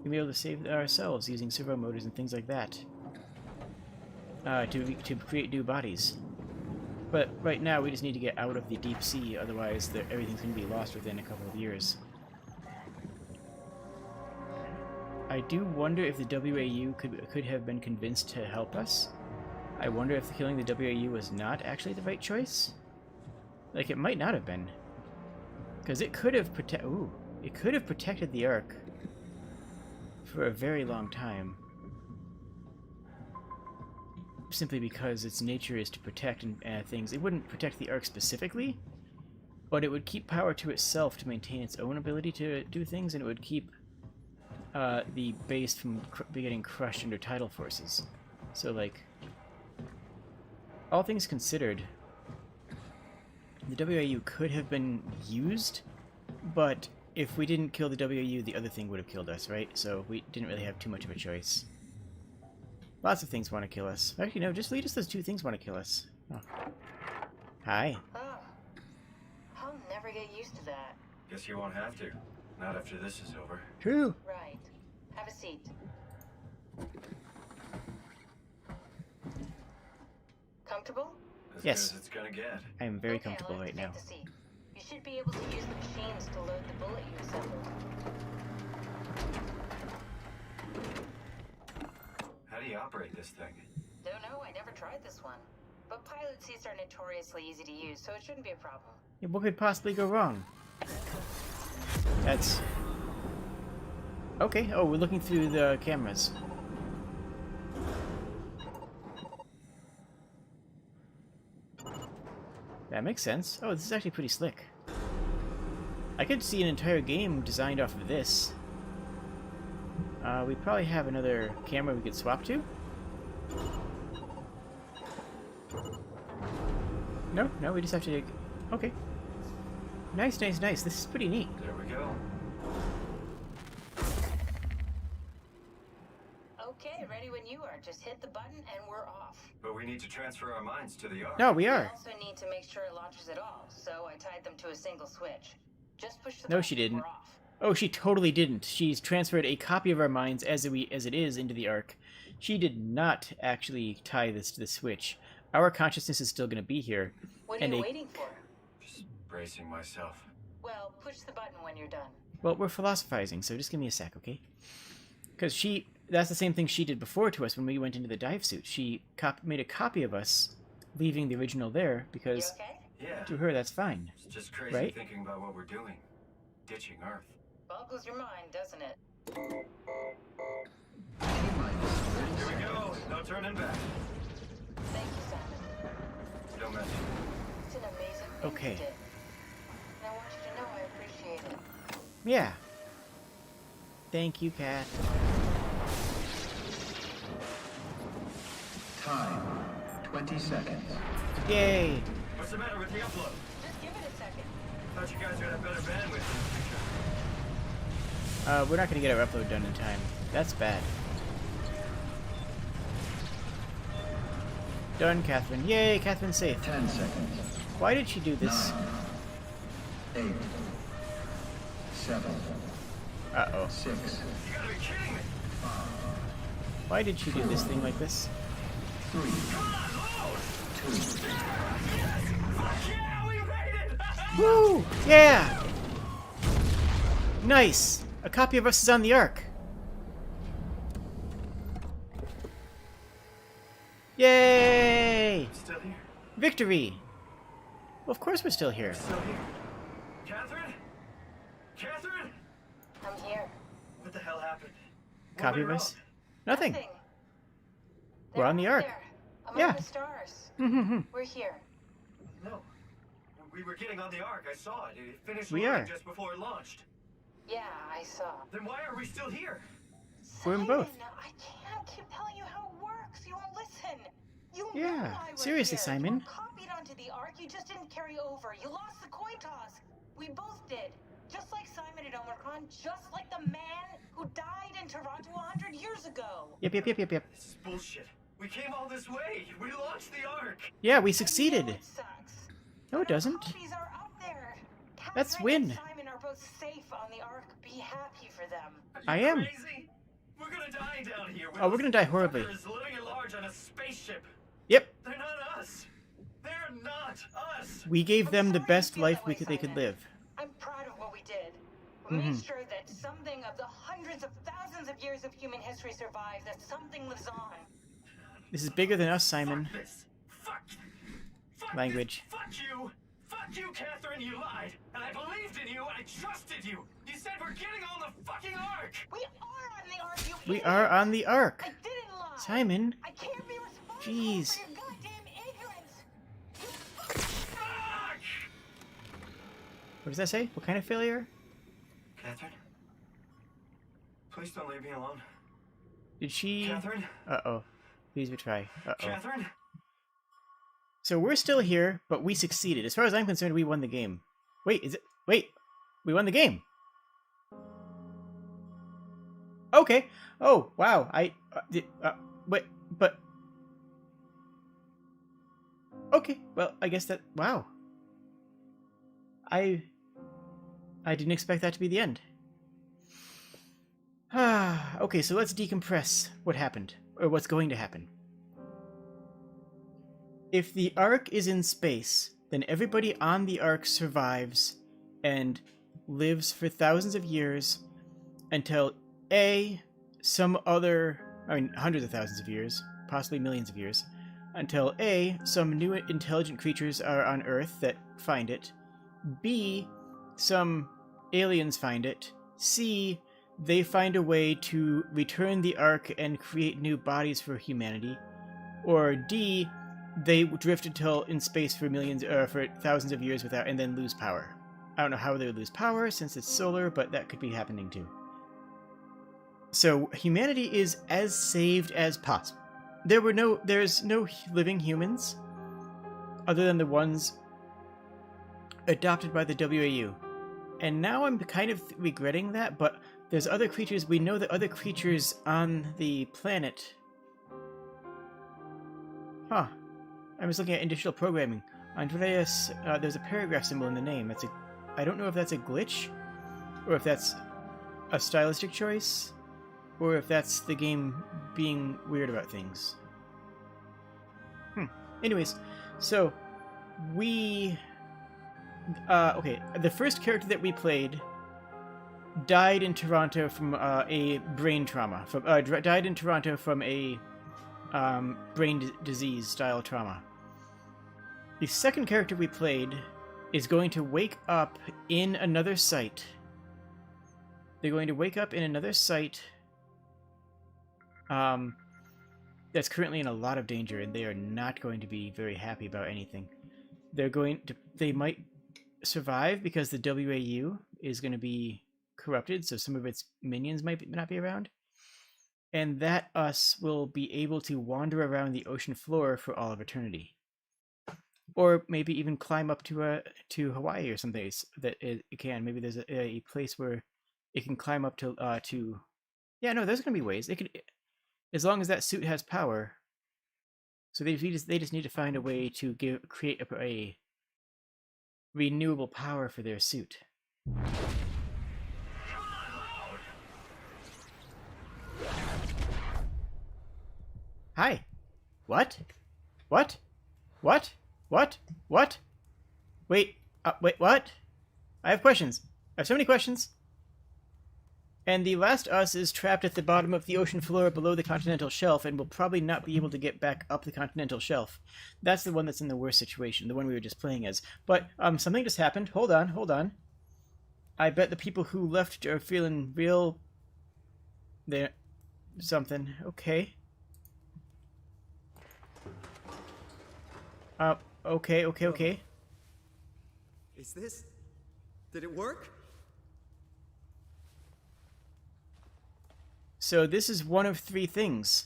[SPEAKER 1] We be able to save ourselves using servo motors and things like that. To create new bodies. But right now we just need to get out of the deep sea, otherwise everything's going to be lost within a couple of years. I do wonder if the WAU could have been convinced to help us. I wonder if killing the WAU was not actually the right choice. Like, it might not have been. Because it could have protected the Ark for a very long time. Simply because its nature is to protect things. It wouldn't protect the Ark specifically, but it would keep power to itself to maintain its own ability to do things, and it would keep the base from getting crushed under tidal forces. So, like, all things considered, the WAU could have been used, but if we didn't kill the WAU, the other thing would have killed us, right? So we didn't really have too much of a choice. Lots of things want to kill us. Actually, no, just lead us those two things want to kill us. Oh. Hi.
[SPEAKER 5] Oh. I'll never get used to that.
[SPEAKER 2] Guess you won't have to. Not after this is over.
[SPEAKER 1] True.
[SPEAKER 5] Right. Have a seat. Comfortable?
[SPEAKER 2] As
[SPEAKER 1] Yes.
[SPEAKER 2] good as it's gonna get.
[SPEAKER 1] I am very
[SPEAKER 5] Okay,
[SPEAKER 1] comfortable
[SPEAKER 5] I'll have
[SPEAKER 1] right
[SPEAKER 5] to
[SPEAKER 1] now.
[SPEAKER 5] take the seat. You should be able to use the machines to load the bullet you assembled.
[SPEAKER 2] How do you operate this thing?
[SPEAKER 5] Don't know, I never tried this one. But pilot seats are notoriously easy to use, so it shouldn't be a problem.
[SPEAKER 1] Yeah, what could possibly go wrong? That's... Okay, oh, we're looking through the cameras. That makes sense. Oh, this is actually pretty slick. I could see an entire game designed off of this. We probably have another camera we could swap to. No, we just have to... Okay. Nice, nice, nice. This is pretty neat.
[SPEAKER 2] There we go.
[SPEAKER 5] Okay, ready when you are. Just hit the button and we're off.
[SPEAKER 2] But we need to transfer our minds to the Ark.
[SPEAKER 1] No, we
[SPEAKER 5] We
[SPEAKER 1] are.
[SPEAKER 5] also need to make sure it launches at all, so I tied them to a single switch. Just push the
[SPEAKER 1] No,
[SPEAKER 5] button
[SPEAKER 1] she
[SPEAKER 5] and
[SPEAKER 1] didn't.
[SPEAKER 5] we're off.
[SPEAKER 1] Oh, she totally didn't. She's transferred a copy of our minds as it is into the Ark. She did not actually tie this to the switch. Our consciousness is still going to be here.
[SPEAKER 5] What are
[SPEAKER 1] And
[SPEAKER 5] you
[SPEAKER 1] a-
[SPEAKER 5] waiting for?
[SPEAKER 2] Just bracing myself.
[SPEAKER 5] Well, push the button when you're done.
[SPEAKER 1] Well, we're philosophizing, so just give me a sec, okay? Because that's the same thing she did before to us when we went into the dive suit. She made a copy of us, leaving the original there,
[SPEAKER 5] You
[SPEAKER 1] because
[SPEAKER 5] okay?
[SPEAKER 2] Yeah.
[SPEAKER 1] to her that's fine.
[SPEAKER 2] It's just crazy
[SPEAKER 1] Right?
[SPEAKER 2] thinking about what we're doing. Ditching Earth.
[SPEAKER 5] Boggles your mind, doesn't it?
[SPEAKER 2] Here we go. No turning back.
[SPEAKER 5] Thank you, Simon.
[SPEAKER 2] Don't mention
[SPEAKER 5] It's an amazing thing
[SPEAKER 1] Okay.
[SPEAKER 5] you did. And I want you to know I appreciate it.
[SPEAKER 1] Yeah. Thank you, Kat.
[SPEAKER 11] Time, 20 seconds.
[SPEAKER 1] Yay!
[SPEAKER 2] What's the matter with the upload?
[SPEAKER 5] Just give it a second.
[SPEAKER 2] Thought you guys would have better bandwidth in the future.
[SPEAKER 1] We're not going to get our upload done in time. That's bad. Done, Catherine. Yay, Catherine's safe.
[SPEAKER 11] 10 seconds.
[SPEAKER 1] Why did she do this?
[SPEAKER 11] 9, 8, 7,
[SPEAKER 1] Uh-oh.
[SPEAKER 11] 6,
[SPEAKER 2] You gotta be kidding me!
[SPEAKER 1] Why did she do this thing like this?
[SPEAKER 11] 3,
[SPEAKER 2] Come on, load!
[SPEAKER 11] 2,
[SPEAKER 2] Fuck yeah, we made it!
[SPEAKER 1] Woo! Yeah! Nice! A copy of us is on the Ark. Yay!
[SPEAKER 2] Still here.
[SPEAKER 1] Victory! Well, of course we're still here.
[SPEAKER 2] Still here. Catherine? Catherine?
[SPEAKER 5] I'm here.
[SPEAKER 2] What the hell happened? What
[SPEAKER 1] Copy of
[SPEAKER 2] went
[SPEAKER 1] us?
[SPEAKER 2] wrong?
[SPEAKER 1] Nothing.
[SPEAKER 5] Nothing.
[SPEAKER 1] We're on the Ark.
[SPEAKER 5] There, among
[SPEAKER 1] Yeah.
[SPEAKER 5] the stars.
[SPEAKER 1] Mm-hmm.
[SPEAKER 5] We're here.
[SPEAKER 2] No. We were getting on the Ark. I saw it. It finished
[SPEAKER 1] We
[SPEAKER 2] loading
[SPEAKER 1] are.
[SPEAKER 2] just before it launched.
[SPEAKER 5] Yeah, I saw.
[SPEAKER 2] Then why are we still here?
[SPEAKER 1] We're in both.
[SPEAKER 5] Simon, I can't keep telling you how it works. You won't listen. You
[SPEAKER 1] Yeah,
[SPEAKER 5] know I was
[SPEAKER 1] seriously,
[SPEAKER 5] here.
[SPEAKER 1] Simon.
[SPEAKER 5] You were copied onto the Ark. You just didn't carry over. You lost the coin toss. We both did. Just like Simon at Omicron. Just like the man who died in Toronto 100 years ago.
[SPEAKER 1] Yep.
[SPEAKER 2] This is bullshit. We came all this way. We launched the Ark.
[SPEAKER 1] Yeah, we
[SPEAKER 5] I know
[SPEAKER 1] succeeded.
[SPEAKER 5] it sucks.
[SPEAKER 1] No, it
[SPEAKER 5] But our
[SPEAKER 1] doesn't.
[SPEAKER 5] copies are up there.
[SPEAKER 1] That's
[SPEAKER 5] Catherine
[SPEAKER 1] win.
[SPEAKER 5] and Simon are both safe on the Ark. Be happy for them.
[SPEAKER 2] Are you
[SPEAKER 1] I am.
[SPEAKER 2] crazy? We're gonna die down here.
[SPEAKER 1] Oh, we're gonna die horribly.
[SPEAKER 2] Fuckers living at large on a spaceship.
[SPEAKER 1] Yep.
[SPEAKER 2] They're not us. They're not us.
[SPEAKER 1] We gave them the best
[SPEAKER 5] feel
[SPEAKER 1] life
[SPEAKER 5] that way,
[SPEAKER 1] they could
[SPEAKER 5] Simon.
[SPEAKER 1] live.
[SPEAKER 5] I'm proud of what we did. We made sure that something of the hundreds of thousands of years of human history survives, that something lives on.
[SPEAKER 1] This is bigger than us, Simon.
[SPEAKER 2] Fuck this. Fuck
[SPEAKER 1] Language.
[SPEAKER 2] This. Fuck you, Catherine. You lied, and I believed in you. I trusted you. You said we're getting on the fucking Ark.
[SPEAKER 5] We are on the Ark, you
[SPEAKER 1] We
[SPEAKER 5] idiot.
[SPEAKER 1] are on the Ark.
[SPEAKER 5] I didn't lie.
[SPEAKER 1] Simon.
[SPEAKER 5] I can't be responsible
[SPEAKER 1] Jeez.
[SPEAKER 5] for your goddamn ignorance.
[SPEAKER 2] Fuck!
[SPEAKER 1] What does that say? What kind of failure?
[SPEAKER 2] Catherine? Please don't leave me alone.
[SPEAKER 1] Did she...
[SPEAKER 2] Catherine?
[SPEAKER 1] Uh-oh. Please retry. Uh-oh.
[SPEAKER 2] Catherine?
[SPEAKER 1] So we're still here, but we succeeded. As far as I'm concerned, we won the game. Wait, is it... Wait! We won the game! Okay. Oh, wow. Wait, but... Okay, well, I guess that... Wow. I didn't expect that to be the end. Okay, so let's decompress what happened, or what's going to happen. If the Ark is in space, then everybody on the Ark survives and lives for thousands of years until hundreds of thousands of years, possibly millions of years, until some new intelligent creatures are on Earth that find it, B, some aliens find it, C, they find a way to return the Ark and create new bodies for humanity, or D, they drift until in space for for thousands of years without, and then lose power. I don't know how they would lose power since it's solar, but that could be happening too. So humanity is as saved as possible. There's no living humans other than the ones adopted by the WAU. And now I'm kind of regretting that, but there's other creatures. We know that other creatures on the planet. Huh. I was looking at additional programming. Andreas, there's a paragraph symbol in the name. I don't know if that's a glitch, or if that's a stylistic choice, or if that's the game being weird about things. Anyways, so we... okay, the first character that we played died in Toronto from a brain trauma. Died in Toronto from a brain disease style trauma. The second character we played is going to wake up in another site. They're going to wake up in another site that's currently in a lot of danger, and they are not going to be very happy about anything. They might survive because the WAU is going to be corrupted, so some of its minions might not be around. And that us will be able to wander around the ocean floor for all of eternity. Or maybe even climb up to Hawaii or something that it can. Maybe there's a place where it can climb up to yeah, no, there's going to be ways. It could, as long as that suit has power. So they just need to find a way to create a renewable power for their suit. Hi. What? What? What? What? What? Wait. Wait, what? I have questions. I have so many questions. And the last us is trapped at the bottom of the ocean floor below the continental shelf and will probably not be able to get back up the continental shelf. That's the one that's in the worst situation, the one we were just playing as. But something just happened. Hold on. I bet the people who left are feeling real... There... something. Okay. Okay.
[SPEAKER 12] Is this... Did it work?
[SPEAKER 1] So this is one of three things.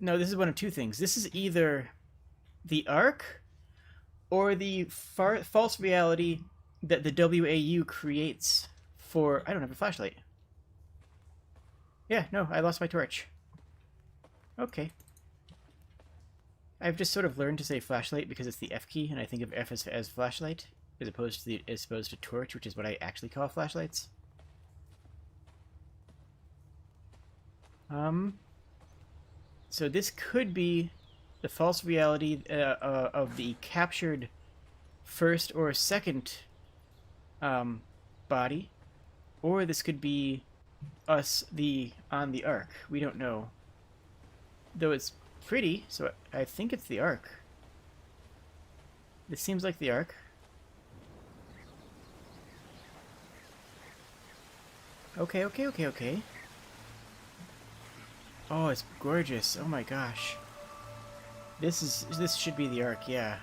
[SPEAKER 1] No, this is one of two things. This is either the Ark or the false reality that the WAU creates for... I don't have a flashlight. Yeah, no, I lost my torch. Okay. I've just sort of learned to say flashlight because it's the F key, and I think of F as flashlight, as opposed to torch, which is what I actually call flashlights. So this could be the false reality of the captured first or second body, or this could be us on the Ark. We don't know. Though it's pretty, so I think it's the Ark. This seems like the Ark. Okay, okay, okay, okay. Oh, it's gorgeous. Oh my gosh. This should be the Ark, yeah.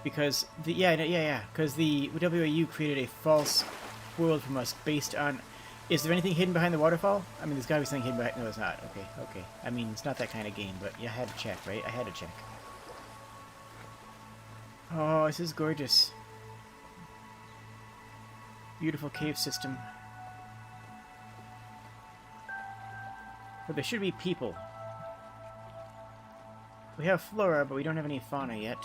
[SPEAKER 1] Because because the WAU created a false world from us based on. Is there anything hidden behind the waterfall? I mean, there's gotta be something hidden behind. No, it's not. Okay, okay. I mean, it's not that kind of game, but you had to check, right? I had to check. Oh, this is gorgeous. Beautiful cave system. But there should be people. We have flora, but we don't have any fauna yet.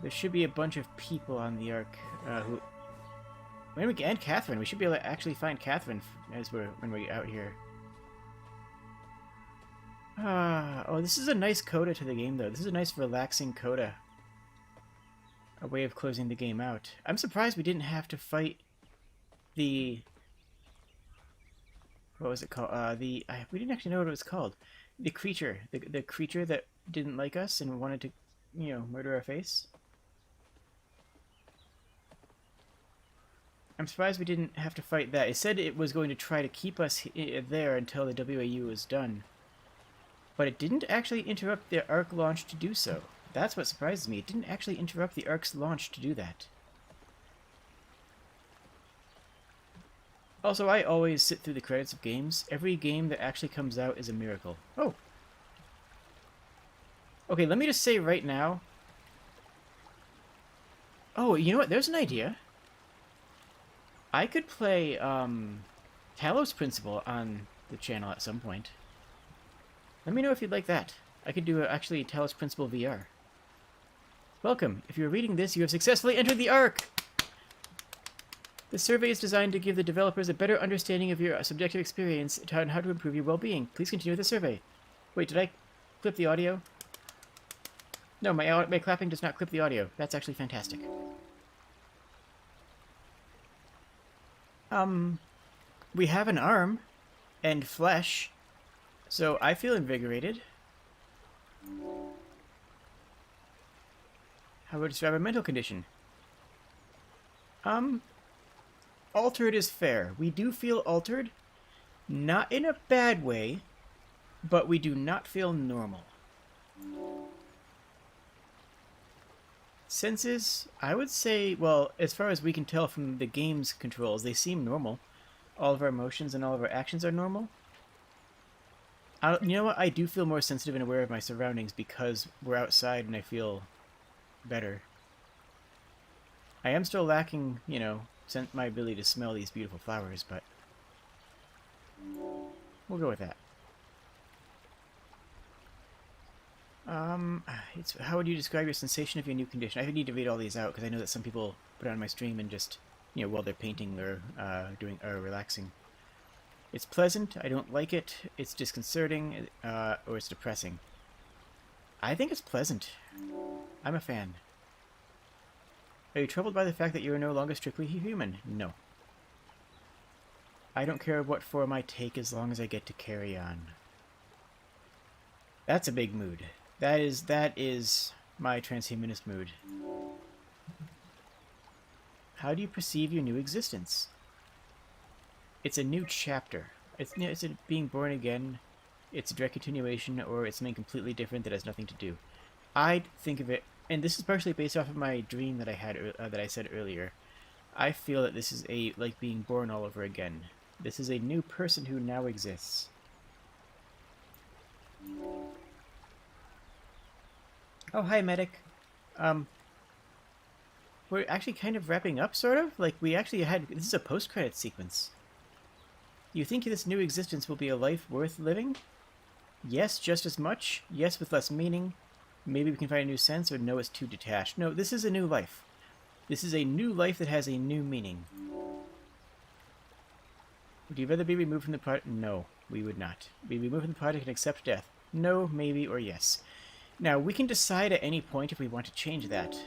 [SPEAKER 1] There should be a bunch of people on the Ark who... And Catherine. We should be able to actually find Catherine when we're out here. Oh, this is a nice coda to the game, though. This is a nice, relaxing coda. A way of closing the game out. I'm surprised we didn't have to fight the... What was it called? We didn't actually know what it was called. The creature. The creature that didn't like us and wanted to, you know, murder our face. I'm surprised we didn't have to fight that. It said it was going to try to keep us there until the WAU was done. But it didn't actually interrupt the Ark launch to do so. That's what surprises me. It didn't actually interrupt the Ark's launch to do that. Also, I always sit through the credits of games. Every game that actually comes out is a miracle. Oh! Okay, let me just say right now... Oh, you know what? There's an idea. I could play, Talos Principle on the channel at some point. Let me know if you'd like that. I could do, actually, Talos Principle VR. Welcome. If you're reading this, you have successfully entered the Ark! The survey is designed to give the developers a better understanding of your subjective experience on how to improve your well-being. Please continue with the survey. Wait, did I clip the audio? No, my clapping does not clip the audio. That's actually fantastic. We have an arm and flesh, so I feel invigorated. How would I describe a mental condition? Altered is fair. We do feel altered. Not in a bad way, but we do not feel normal. Senses, I would say, well, as far as we can tell from the game's controls, they seem normal. All of our emotions and all of our actions are normal. You know what? I do feel more sensitive and aware of my surroundings because we're outside and I feel better. I am still lacking, you know, my ability to smell these beautiful flowers, but we'll go with that. How would you describe your sensation of your new condition? I need to read all these out because I know that some people put it on my stream and just, you know, while they're painting or relaxing. It's pleasant. I don't like it. It's disconcerting, or it's depressing. I think it's pleasant. I'm a fan. Are you troubled by the fact that you are no longer strictly human? No. I don't care what form I take as long as I get to carry on. That's a big mood. That is my transhumanist mood. How do you perceive your new existence? It's a new chapter. It's being born again. It's a direct continuation, or it's something completely different that has nothing to do. I think of it, and this is partially based off of my dream that I had that I said earlier. I feel that this is like being born all over again. This is a new person who now exists. Oh, hi, medic. We're actually kind of wrapping up, sort of? Like, we actually had... This is a post-credit sequence. You think this new existence will be a life worth living? Yes, just as much. Yes, with less meaning. Maybe we can find a new sense, or no, it's too detached. No, this is a new life. This is a new life that has a new meaning. Would you rather be removed from the project? No, we would not. Be removed from the project and accept death. No, maybe, or yes. Now, we can decide at any point if we want to change that,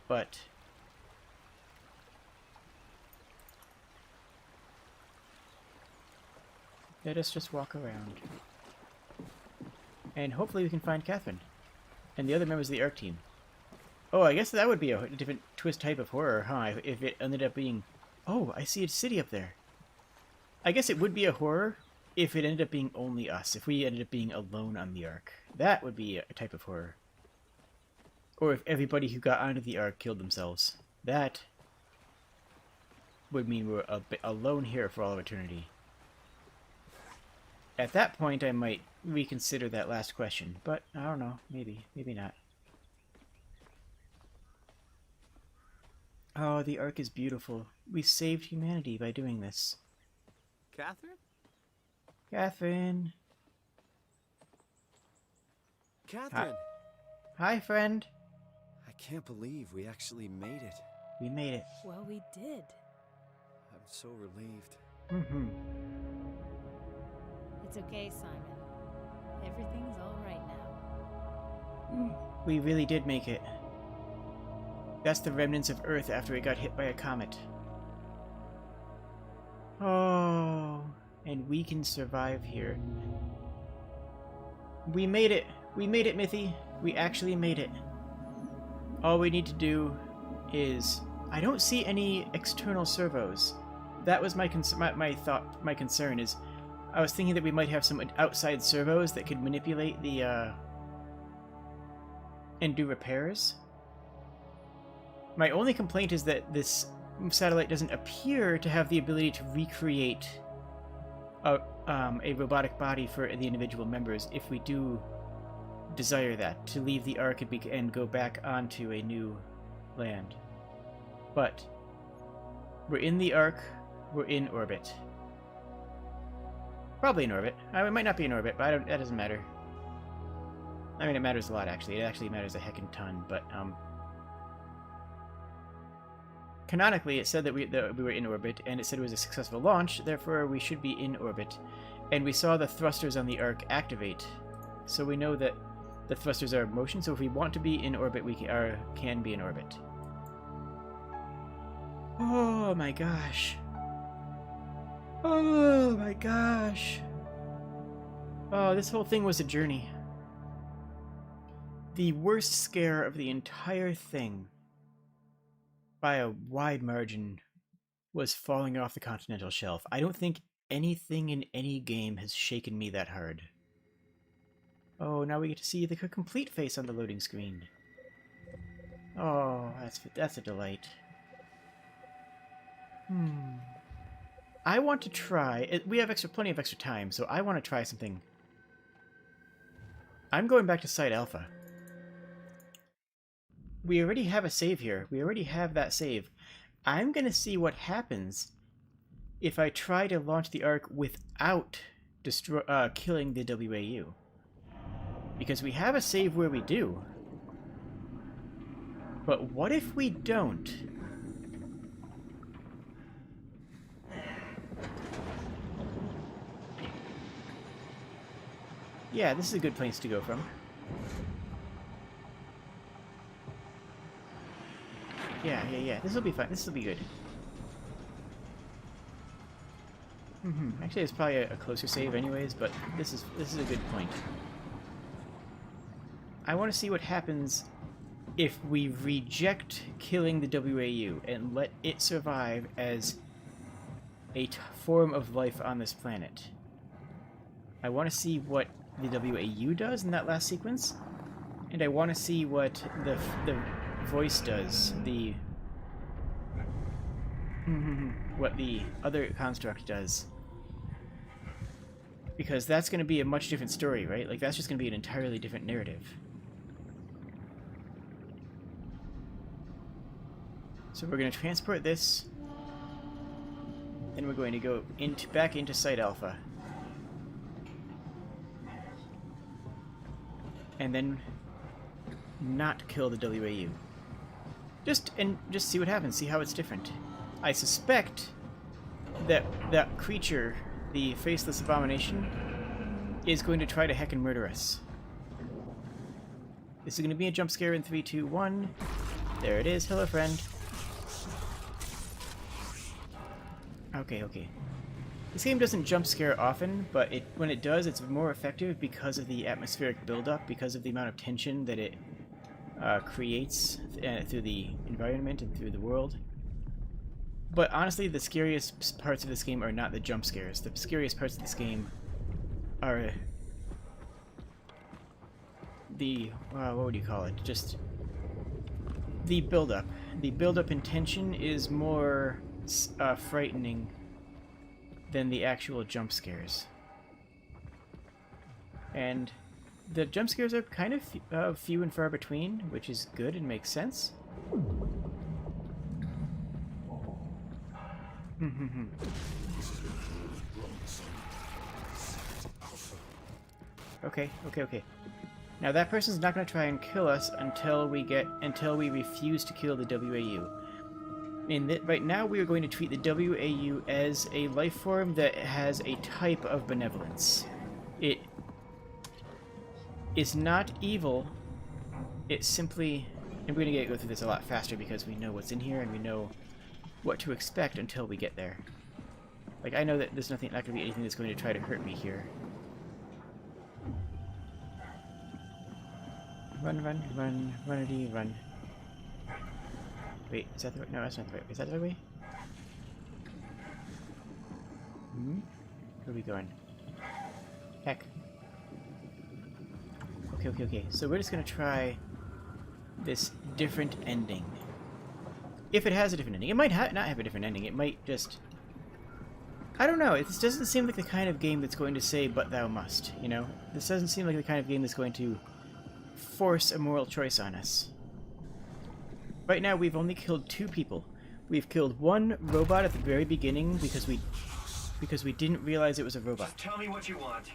[SPEAKER 1] but... let us just walk around. And hopefully we can find Catherine. And the other members of the ARC team. Oh, I guess that would be a different twist type of horror, huh? If it ended up being... oh, I see a city up there. I guess it would be a horror if it ended up being only us. If we ended up being alone on the ARC. That would be a type of horror. Or if everybody who got onto the ARC killed themselves. That would mean we're alone here for all of eternity. At that point, I might reconsider that last question. But, I don't know. Maybe. Maybe not. Oh, the ARC is beautiful. We saved humanity by doing this.
[SPEAKER 12] Catherine?
[SPEAKER 1] Catherine.
[SPEAKER 12] Catherine!
[SPEAKER 1] Hi, friend.
[SPEAKER 12] I can't believe we actually made it.
[SPEAKER 1] We made it.
[SPEAKER 13] Well, we did.
[SPEAKER 12] I'm so relieved.
[SPEAKER 1] Mm-hmm.
[SPEAKER 13] It's okay, Simon. Everything's all right now.
[SPEAKER 1] We really did make it. That's the remnants of Earth after it got hit by a comet. Oh, and we can survive here. We made it. We made it, Mithy. We actually made it. All we need to do is... I don't see any external servos. That was my concern is... I was thinking that we might have some outside servos that could manipulate the, and do repairs. My only complaint is that this satellite doesn't appear to have the ability to recreate a robotic body for the individual members if we do desire that, to leave the ARC and go back onto a new land. But we're in the ARC, we're in orbit. Probably in orbit. It might not be in orbit, but that doesn't matter. I mean, it matters a lot, actually. It actually matters a heckin' ton, but, canonically, it said that we were in orbit, and it said it was a successful launch, therefore we should be in orbit. And we saw the thrusters on the ARC activate, so we know that the thrusters are in motion, so if we want to be in orbit, we can be in orbit. Oh my gosh. Oh my gosh. Oh, this whole thing was a journey. The worst scare of the entire thing, by a wide margin, was falling off the continental shelf. I don't think anything in any game has shaken me that hard. Oh, now we get to see the complete face on the loading screen. Oh, that's a delight. I want to try... We have plenty of extra time, so I want to try something. I'm going back to Site Alpha. We already have a save here. We already have that save. I'm going to see what happens if I try to launch the ARC without killing the WAU. Because we have a save where we do. But what if we don't? Yeah, this is a good place to go from. Yeah. This will be fine. This will be good. Actually, it's probably a closer save anyways, but this is a good point. I want to see what happens if we reject killing the WAU and let it survive as a form of life on this planet. I want to see what the WAU does in that last sequence, and I want to see what the voice does, what the other construct does. Because that's going to be a much different story, right? Like, that's just going to be an entirely different narrative. So we're going to transport this, then we're going to go back into Site Alpha. And then not kill the WAU. Just see what happens, see how it's different. I suspect that that creature the faceless abomination, is going to try to heck and murder us. This is going to be a jump scare in 3, 2, 1. There it is. Hello, friend. Okay, okay. This game doesn't jump scare often, but when it does, it's more effective because of the atmospheric buildup, because of the amount of tension that it creates through the environment and through the world. But honestly, the scariest parts of this game are not the jump scares. The scariest parts of this game are the, what would you call it? Just the build-up. The build-up in tension is more frightening than the actual jump scares. And the jump scares are kind of few and far between, which is good and makes sense. Okay, okay, okay. Now that person's not going to try and kill us until we refuse to kill the WAU. Right now we are going to treat the WAU as a life form that has a type of benevolence. It is not evil. It simply... And we're going to go through this a lot faster because we know what's in here and we know what to expect until we get there. Like, I know that there's not going to be anything that's going to try to hurt me here. Run, run, run, runnity, run. Wait, is that the way? No, that's not the way. Is that the way? Where are we going? Heck. Okay, okay, okay. So we're just gonna try this different ending. If it has a different ending. It might not have a different ending. It might just... I don't know. This doesn't seem like the kind of game that's going to say, but thou must, you know? This doesn't seem like the kind of game that's going to force a moral choice on us. Right now, we've only killed 2 people. We've killed 1 robot at the very beginning because we didn't realize it was a robot.
[SPEAKER 2] Just tell me what you want.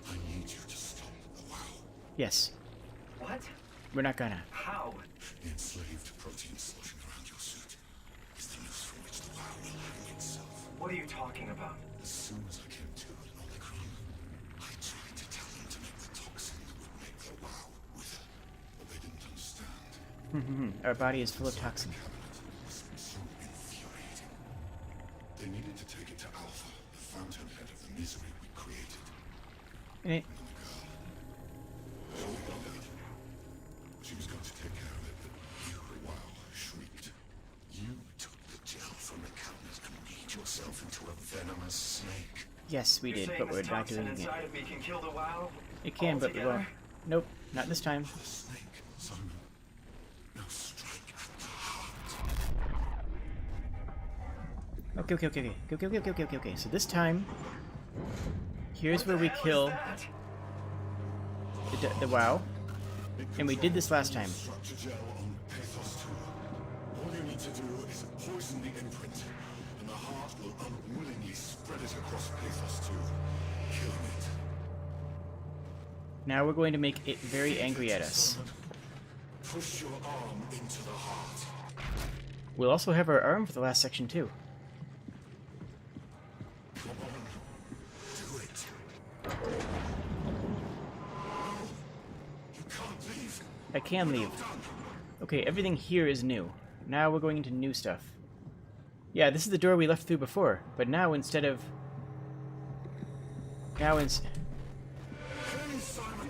[SPEAKER 3] I need you to stop the WoW.
[SPEAKER 1] Yes.
[SPEAKER 2] What?
[SPEAKER 1] We're not gonna.
[SPEAKER 2] How?
[SPEAKER 3] The enslaved protein sloshing around your suit is the noose from which the WoW will hang itself.
[SPEAKER 2] What are you talking about?
[SPEAKER 3] As soon as I came to it on the ground, I tried to tell them to make the toxin that would make the WoW wither, but they didn't understand.
[SPEAKER 1] Our body is full of toxin.
[SPEAKER 3] This was so infuriating. They needed to take it to Alpha, the fountainhead of the misery we created.
[SPEAKER 1] And it...
[SPEAKER 3] She was going to take care of it, but you, WoW, shrieked. You took the gel from the cabinet and made yourself into a venomous snake.
[SPEAKER 1] Yes, we did, but we're not doing it.
[SPEAKER 2] Inside of me can kill the WoW?
[SPEAKER 1] It can, but we won't. Nope, not this time.
[SPEAKER 3] The snake, Simon. Now strike at the heart.
[SPEAKER 1] Okay, okay, okay, okay, okay, okay, okay, okay, okay. So this time, here's where we kill the WoW, and we did this last time.
[SPEAKER 3] Structure gel on Pathos 2. All you need to do is poison the imprint, and the heart will unwillingly spread it across Pathos 2, killing it.
[SPEAKER 1] Now we're going to make it very angry at us.
[SPEAKER 3] Push your arm into the heart.
[SPEAKER 1] We'll also have our arm for the last section too.
[SPEAKER 3] Come on, do it. You can't leave.
[SPEAKER 1] I can leave. Okay, everything here is new. Now we're going into new stuff. Yeah, this is the door we left through before, but now instead of...
[SPEAKER 3] Please, Simon.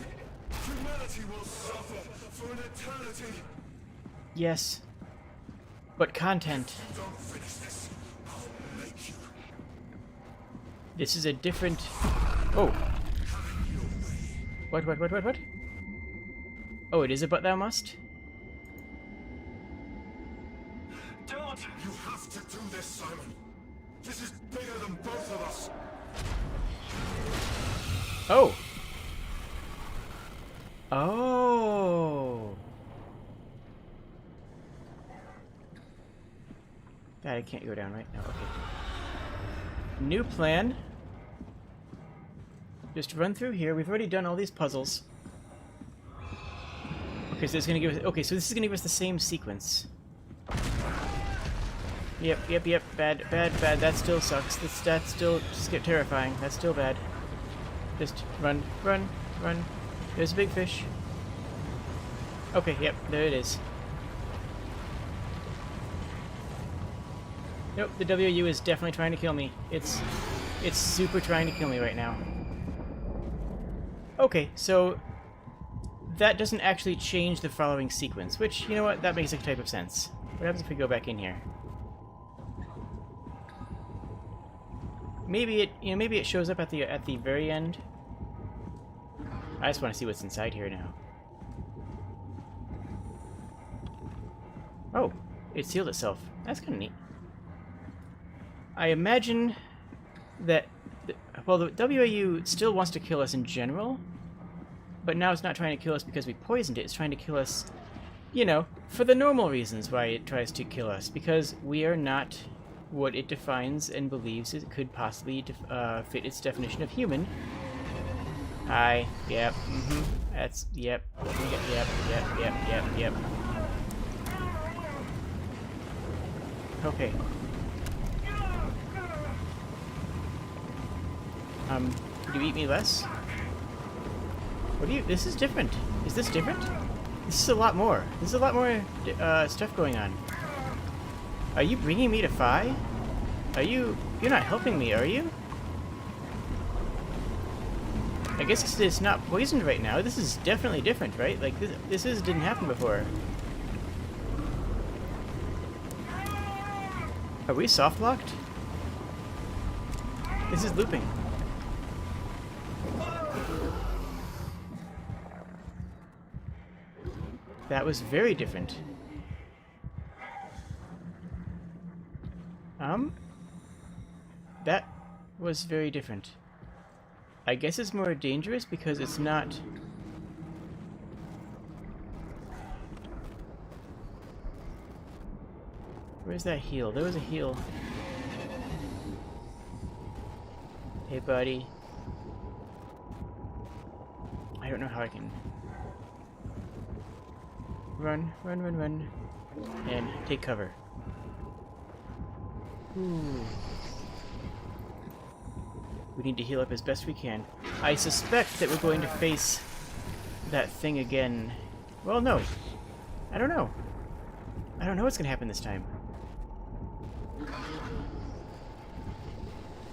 [SPEAKER 3] Humanity will suffer for an eternity.
[SPEAKER 1] Yes. But content.
[SPEAKER 3] Don't finish this. I'll make you.
[SPEAKER 1] This is a different... Oh. What? Oh, it is a but thou must?
[SPEAKER 2] Don't!
[SPEAKER 3] You have to do this, Simon. This is bigger than both of us.
[SPEAKER 1] Oh. Oh. God, I can't go down, right? No, okay. New plan. Just run through here. We've already done all these puzzles. Okay, so it's gonna give us... Okay, so this is gonna give us the same sequence. Yep. Bad. That still sucks. That's still just get terrifying. That's still bad. Just run. There's a big fish. Okay, yep, there it is. Nope, the WU is definitely trying to kill me. It's super trying to kill me right now. Okay, so that doesn't actually change the following sequence, which, you know what, that makes a type of sense. What happens if we go back in here? Maybe it shows up at the very end. I just want to see what's inside here now. Oh, it sealed itself. That's kind of neat. I imagine that, well, the WAU still wants to kill us in general, but now it's not trying to kill us because we poisoned it. It's trying to kill us, you know, for the normal reasons why it tries to kill us, because we are not what it defines and believes it could possibly fit its definition of human. Hi. Yep. That's. Yep. Yep. Okay. Do you eat me less? What do you? This is different. Is this different? This is a lot more. This is a lot more stuff going on. Are you bringing me to Phi? Are you? You're not helping me, are you? I guess it's not poisoned right now. This is definitely different, right? Like, this didn't happen before. Are we soft-locked? This is looping. That was very different. That was very different. I guess it's more dangerous because it's not... Where's that heal? There was a heal. Hey, buddy. I don't know how I can... Run. And take cover. Ooh. We need to heal up as best we can. I suspect that we're going to face that thing again. Well, no. I don't know. I don't know what's going to happen this time.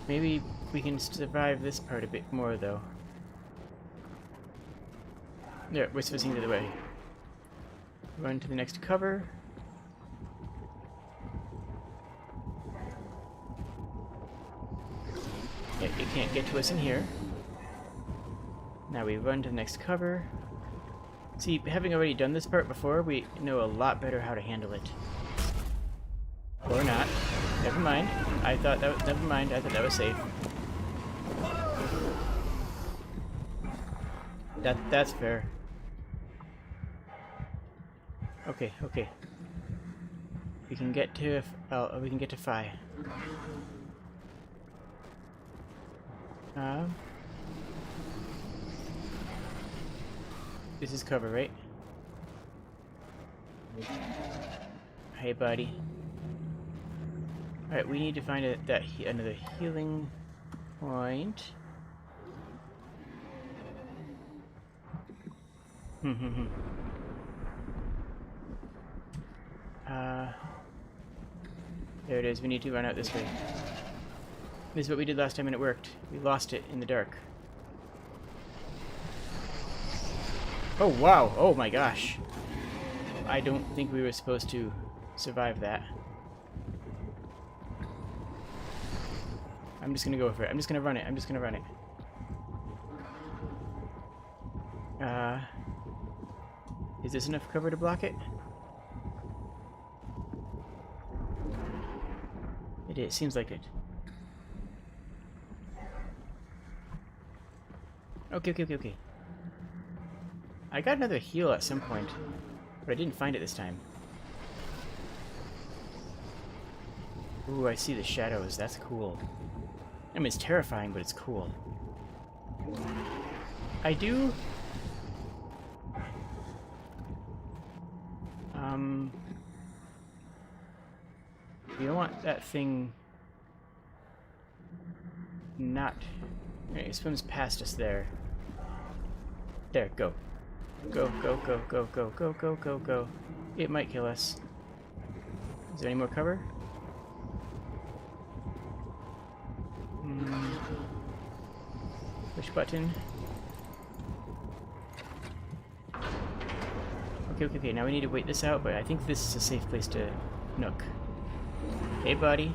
[SPEAKER 1] Maybe we can survive this part a bit more, though. Yeah, we're supposed to go the other way. Run to the next cover. Yeah, it can't get to us in here. Now we run to the next cover. See, having already done this part before, we know a lot better how to handle it. Or not. Never mind. I thought that was, never mind. I thought that was safe. That's fair. Okay. We can get to Phi. This is cover, right? Hey, buddy. Alright, we need to find another healing point. There it is. We need to run out this way. This is what we did last time and it worked. We lost it in the dark. Oh, wow. Oh, my gosh. I don't think we were supposed to survive that. I'm just gonna go for it. I'm just gonna run it. Is this enough cover to block it? It is. Seems like it. Okay. I got another heal at some point, but I didn't find it this time. Ooh, I see the shadows. That's cool. I mean, it's terrifying, but it's cool. I do... We don't want that thing not... Alright, it swims past us there. There, go. Go, go, go, go, go, go, go, go, go. It might kill us. Is there any more cover? Push button. Okay, okay, okay. Now we need to wait this out, but I think this is a safe place to nook. Hey, buddy.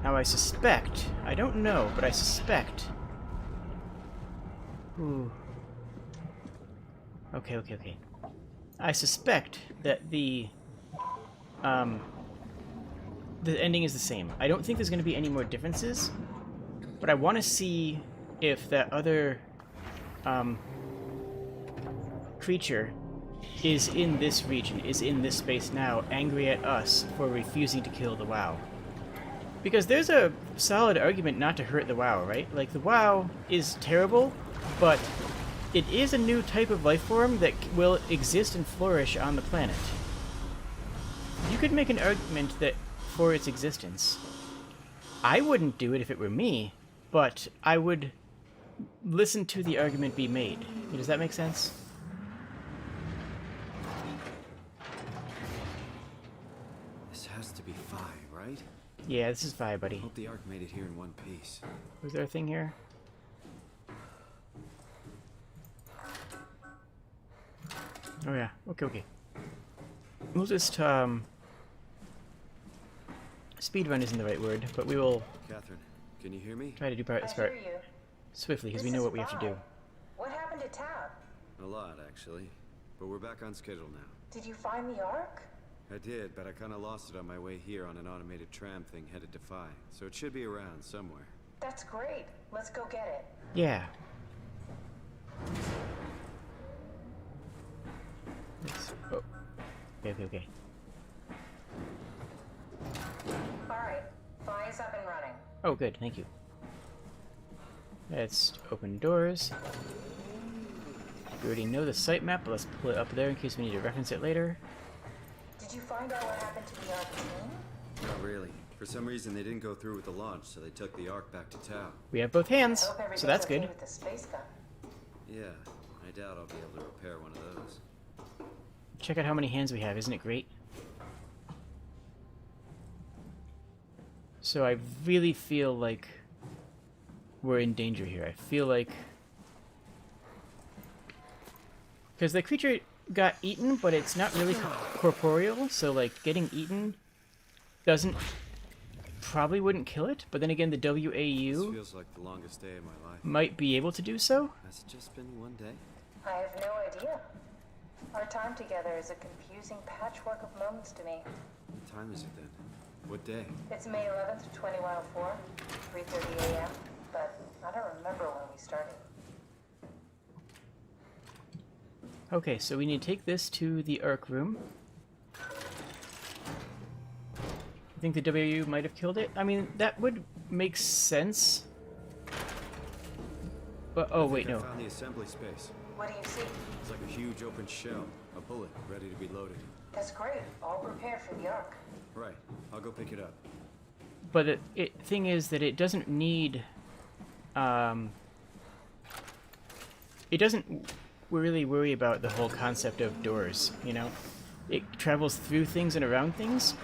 [SPEAKER 1] Now I suspect, I don't know, but I suspect. Ooh. Okay, okay, okay. I suspect that the ending is the same. I don't think there's going to be any more differences, but I want to see if that other creature is in this region, is in this space now, angry at us for refusing to kill the WoW. Because there's a solid argument not to hurt the WoW, right? Like, the WoW is terrible, but it is a new type of life form that will exist and flourish on the planet. You could make an argument that for its existence. I wouldn't do it if it were me, but I would listen to the argument be made. Does that make sense?
[SPEAKER 12] This has to be Phi, right?
[SPEAKER 1] Yeah, this is Phi, buddy.
[SPEAKER 12] Hope the Ark made it here in one piece.
[SPEAKER 1] Was there a thing here? Oh yeah, okay, okay. We'll just, speedrun isn't the right word, but we will...
[SPEAKER 12] Catherine, can you hear me?
[SPEAKER 1] Try to do this part swiftly, because we know what we have to do.
[SPEAKER 5] What happened to Tab?
[SPEAKER 4] A lot, actually. But we're back on schedule now.
[SPEAKER 5] Did you find the Ark?
[SPEAKER 4] I did, but I kind of lost it on my way here on an automated tram thing headed to Phi. So it should be around somewhere.
[SPEAKER 5] That's great. Let's go get it.
[SPEAKER 1] Yeah. Oh. Okay, okay, okay.
[SPEAKER 5] Alright. Phi is up and running.
[SPEAKER 1] Oh, good, thank you. Let's open doors. We already know the site map, but let's pull it up there in case we need to reference it later.
[SPEAKER 5] Did you find out what happened to the Ark team?
[SPEAKER 4] Not really. For some reason, they didn't go through with the launch, so they took the Ark back to Tau.
[SPEAKER 1] We have both hands, so that's
[SPEAKER 5] okay
[SPEAKER 1] good.
[SPEAKER 5] with the space gun.
[SPEAKER 4] Yeah, I doubt I'll be able to repair one of those.
[SPEAKER 1] Check out how many hands we have, isn't it great? So I really feel like we're in danger here. I feel like... Because the creature got eaten, but it's not really corporeal, so like getting eaten doesn't... probably wouldn't kill it, but then again the WAU
[SPEAKER 4] This feels like the longest day of my life.
[SPEAKER 1] might be able to do so.
[SPEAKER 4] Has it just been one day?
[SPEAKER 5] I have no idea. Our time together is a confusing patchwork of moments to me.
[SPEAKER 4] What time is it then? What day?
[SPEAKER 5] It's May 11th, 2104, 3:30 a.m., but I don't remember when we started.
[SPEAKER 1] Okay, so we need to take this to the Ark room. I think the WAU might have killed it. I mean, that would make sense. But, oh, wait, no.
[SPEAKER 4] I found the assembly space.
[SPEAKER 5] What do you see?
[SPEAKER 4] It's like a huge open shell. A bullet ready to be loaded.
[SPEAKER 5] That's great. All prepared for the Ark.
[SPEAKER 4] Right. I'll go pick it up.
[SPEAKER 1] But the thing is that it doesn't need... it doesn't really worry about the whole concept of doors, you know? It travels through things and around things,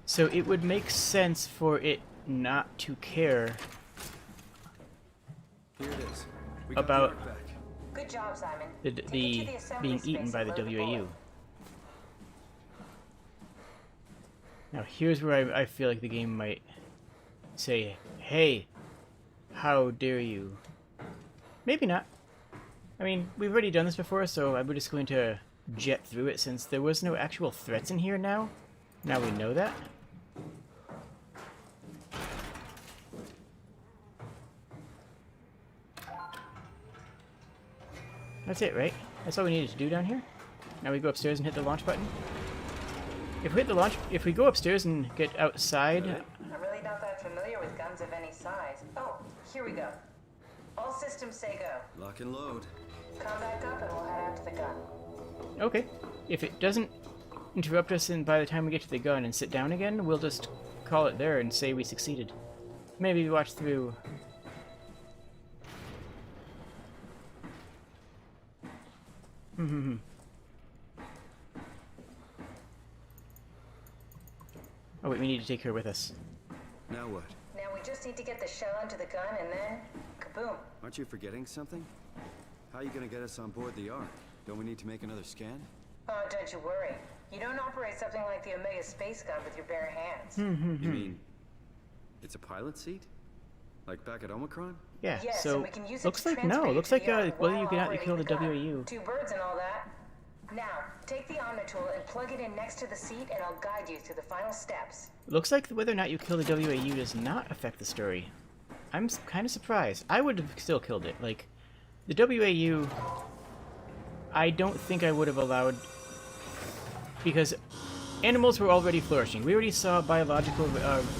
[SPEAKER 1] so it would make sense for it not to care
[SPEAKER 4] Here it is. We got
[SPEAKER 1] about
[SPEAKER 4] the Ark back.
[SPEAKER 5] Good job, Simon.
[SPEAKER 1] the
[SPEAKER 5] Take it to the assembly
[SPEAKER 1] being
[SPEAKER 5] space
[SPEAKER 1] eaten by
[SPEAKER 5] and
[SPEAKER 1] the
[SPEAKER 5] load
[SPEAKER 1] WAU.
[SPEAKER 5] bullet.
[SPEAKER 1] Now here's where I feel like the game might say, hey, how dare you? Maybe not. I mean, we've already done this before, so I'm just going to jet through it since there was no actual threats in here now. Now we know that. That's it, right? That's all we needed to do down here? Now we go upstairs and hit the launch button? If we hit the launch, if we go upstairs and get outside...
[SPEAKER 5] I'm really not that familiar with guns of any size. Oh, here we go. All systems say go.
[SPEAKER 4] Lock and load.
[SPEAKER 5] Come back up and we'll head out to the gun.
[SPEAKER 1] Okay. If it doesn't interrupt us and by the time we get to the gun and sit down again, we'll just call it there and say we succeeded. Maybe watch through... Oh wait, we need to take her with us.
[SPEAKER 12] Now what?
[SPEAKER 5] Now we just need to get the shell into the gun and then, kaboom.
[SPEAKER 12] Aren't you forgetting something? How are you gonna get us on board the Ark? Don't we need to make another scan?
[SPEAKER 5] Oh, don't you worry. You don't operate something like the Omega space gun with your bare hands.
[SPEAKER 12] You mean it's a pilot seat? Like back at Omicron?
[SPEAKER 1] Yeah,
[SPEAKER 5] yes,
[SPEAKER 1] so
[SPEAKER 5] and we can use
[SPEAKER 1] looks
[SPEAKER 5] it to
[SPEAKER 1] like no.
[SPEAKER 5] transfer
[SPEAKER 1] Looks
[SPEAKER 5] you
[SPEAKER 1] like
[SPEAKER 5] to the Ark
[SPEAKER 1] whether
[SPEAKER 5] while
[SPEAKER 1] you can
[SPEAKER 5] operating
[SPEAKER 1] kill the
[SPEAKER 5] gun.
[SPEAKER 1] WAU.
[SPEAKER 5] 2 birds and all that. Now, take the Omnitool and plug it in next to the seat and I'll guide you through the final steps.
[SPEAKER 1] Looks like whether or not you kill the WAU does not affect the story. I'm kind of surprised. I would have still killed it. Like, the WAU, I don't think I would have allowed... Because animals were already flourishing. We already saw biological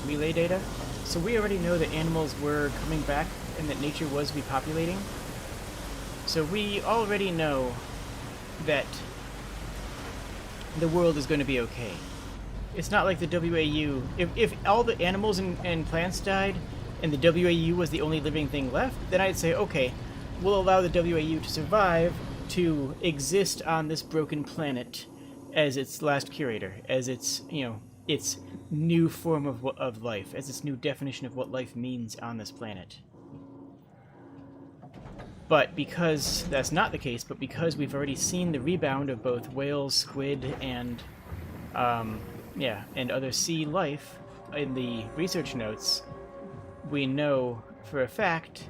[SPEAKER 1] relay data, so we already know that animals were coming back and that nature was repopulating. So we already know that the world is going to be okay. It's not like the WAU... If all the animals and plants died, and the WAU was the only living thing left, then I'd say, okay, we'll allow the WAU to survive, to exist on this broken planet as its last curator, as its, you know, its new form of life, as its new definition of what life means on this planet. But because that's not the case, but because we've already seen the rebound of both whales, squid, and and other sea life in the research notes, we know for a fact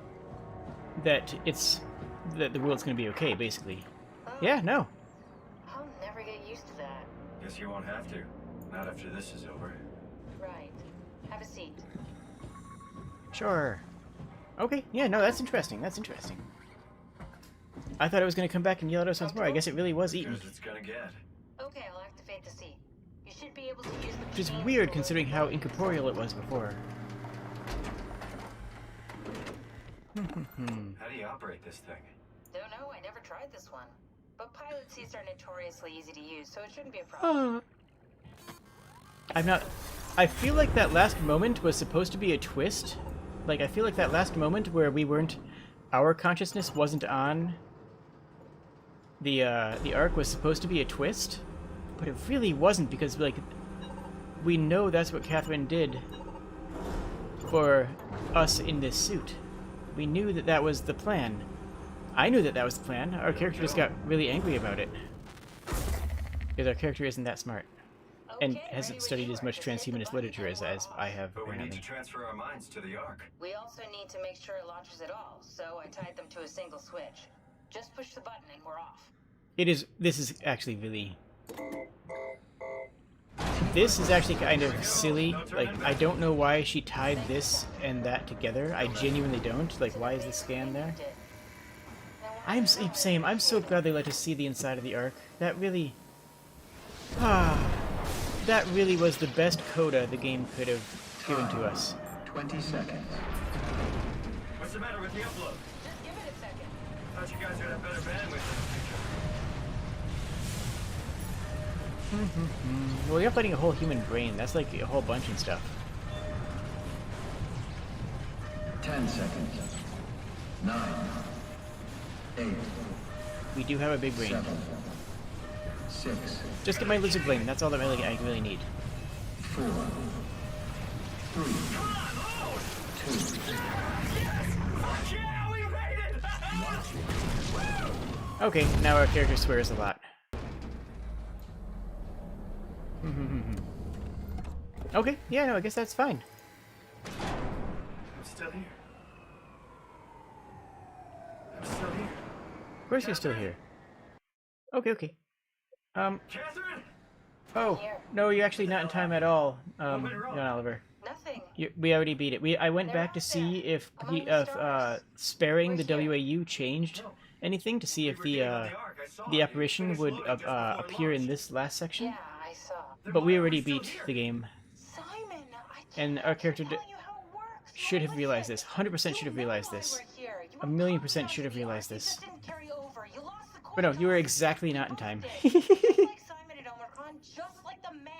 [SPEAKER 1] that the world's going to be okay, basically. Yeah, no.
[SPEAKER 5] I'll never get used to that.
[SPEAKER 2] Guess you won't have to. Not after this is over.
[SPEAKER 5] Right. Have a seat.
[SPEAKER 1] Sure. Okay, yeah, no, that's interesting. That's interesting. I thought it was going to come back and yell at us once more. I guess it really was eaten.
[SPEAKER 2] Because it's gonna get.
[SPEAKER 5] Okay, I'll activate the seat. You should be able to use the...
[SPEAKER 1] Which is weird considering how incorporeal it was before.
[SPEAKER 2] How do you operate this thing?
[SPEAKER 5] Don't know, I never tried this one. But pilot seats are notoriously easy to use, so it shouldn't be a problem.
[SPEAKER 1] I feel like that last moment was supposed to be a twist. Like, I feel like that last moment where our consciousness wasn't on the Ark was supposed to be a twist, but it really wasn't, because, like, we know that's what Catherine did for us in this suit. We knew that that was the plan. I knew that that was the plan. Our character just got really angry about it. Because our character isn't that smart. And hasn't studied as much transhumanist literature as I have,
[SPEAKER 2] But we need
[SPEAKER 1] apparently.
[SPEAKER 2] to transfer our minds to the Ark.
[SPEAKER 5] We also need to make sure it launches at all, so I tied them to a single switch. Just push the button and we're off.
[SPEAKER 1] This is actually really... This is actually kind of silly. Like, I don't know why she tied this and that together. I genuinely don't. Like, why is the scan there? Same. I'm so glad they let us see the inside of the Ark. That really... that really was the best coda the game could have given to us.
[SPEAKER 11] 20 seconds.
[SPEAKER 2] What's the matter with the upload?
[SPEAKER 5] Just give it a second.
[SPEAKER 2] I thought you guys would have better bandwidth in the future.
[SPEAKER 1] Well, you're uploading a whole human brain. That's like a whole bunch and stuff.
[SPEAKER 11] 10 seconds. 9. 8.
[SPEAKER 1] We do have a big brain.
[SPEAKER 11] 7. 6.
[SPEAKER 1] Just get my lizard brain. That's all that I really need.
[SPEAKER 11] 4. 3. 2.
[SPEAKER 2] Yeah, we made it!
[SPEAKER 1] Okay, now our character swears a lot. Okay, yeah, no, I guess that's fine.
[SPEAKER 2] I'm still here. I'm still here.
[SPEAKER 1] Of course you're still here. Okay.
[SPEAKER 2] Catherine!
[SPEAKER 1] Oh, no, you're actually not in time at all, John Oliver.
[SPEAKER 5] Nothing.
[SPEAKER 1] We already beat it. I went back to see if sparing the WAU changed anything, to see if the apparition would appear in this last section.
[SPEAKER 5] Yeah, I saw.
[SPEAKER 1] But we already beat the game,
[SPEAKER 5] Simon,
[SPEAKER 1] and our character should have realized this. 100% should have realized this. 1,000,000% should have realized this.
[SPEAKER 9] over. You lost the
[SPEAKER 1] But no, you were exactly not in time.
[SPEAKER 9] just like Simon at Omicron, just like the man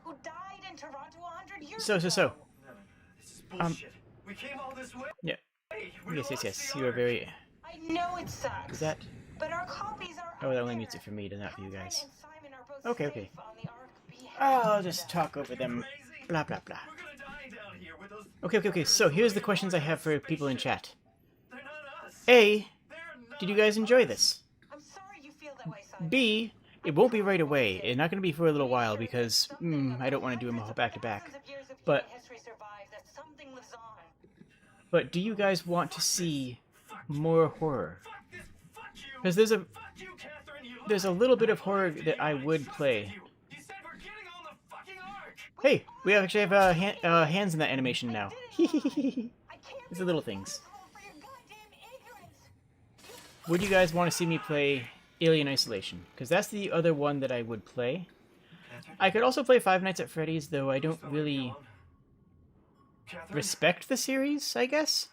[SPEAKER 9] who died in Toronto 100 years ago.
[SPEAKER 1] So.
[SPEAKER 2] This is bullshit. We came all this way.
[SPEAKER 1] Yeah.
[SPEAKER 2] We
[SPEAKER 1] Yes.
[SPEAKER 2] lost the
[SPEAKER 1] You are
[SPEAKER 2] ark.
[SPEAKER 1] very.
[SPEAKER 9] I know it sucks.
[SPEAKER 1] Is that?
[SPEAKER 9] But our copies are
[SPEAKER 1] Oh, that
[SPEAKER 9] out
[SPEAKER 1] only
[SPEAKER 9] there.
[SPEAKER 1] mutes it for me, not for you guys.
[SPEAKER 9] Catherine and Simon are both
[SPEAKER 1] Okay.
[SPEAKER 9] safe on the Ark. Be
[SPEAKER 1] I'll
[SPEAKER 9] happy
[SPEAKER 1] just
[SPEAKER 9] for them.
[SPEAKER 1] talk over them. Blah blah blah.
[SPEAKER 2] We're gonna die down here with those.
[SPEAKER 1] Okay. So here's the questions I have for people in chat.
[SPEAKER 2] They're not us.
[SPEAKER 1] A.
[SPEAKER 2] They're not
[SPEAKER 1] Did you guys enjoy this?
[SPEAKER 9] I'm sorry you feel that way, Simon.
[SPEAKER 1] B. It won't be right away. It's not going to be for a little while because I don't want to do them all back to back. But do you guys want to see more horror? Because there's a little bit of horror that I would play. Hey, we actually have hands in that animation now. It's the little things. Would you guys want to see me play Alien Isolation? Because that's the other one that I would play. I could also play Five Nights at Freddy's, though I don't really respect the series, I guess.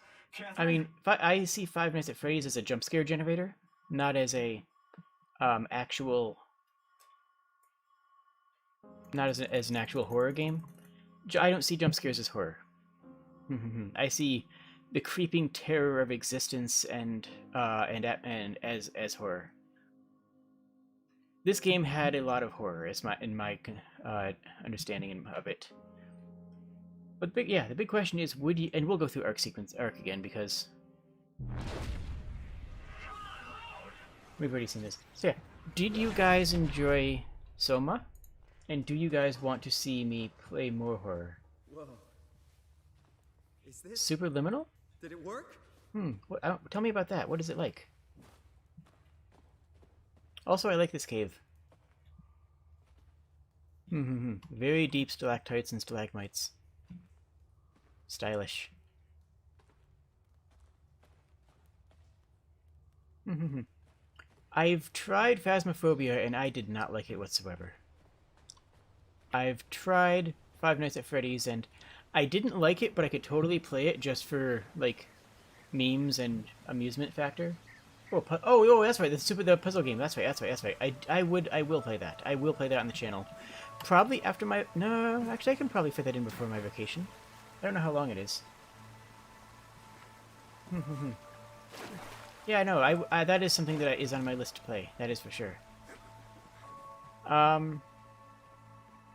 [SPEAKER 1] I mean, I see Five Nights at Freddy's as a jump scare generator, not as a actual, not as an actual horror game. I don't see jump scares as horror. I see the creeping terror of existence and as horror. This game had a lot of horror, in my understanding of it. But the big question is, would you? And we'll go through arc again because we've already seen this. So yeah, did you guys enjoy Soma? And do you guys want to see me play more horror?
[SPEAKER 12] Whoa. Is this...
[SPEAKER 1] Superliminal?
[SPEAKER 12] Did it work?
[SPEAKER 1] Tell me about that. What is it like? Also, I like this cave. Very deep stalactites and stalagmites. Stylish. I've tried Phasmophobia and I did not like it whatsoever. I've tried Five Nights at Freddy's and I didn't like it, but I could totally play it just for, like, memes and amusement factor. Oh, that's right. The puzzle game. That's right. I will play that. I will play that on the channel. Probably after my... No, actually, I can probably fit that in before my vacation. I don't know how long it is. Yeah, I know. That is something that is on my list to play. That is for sure. But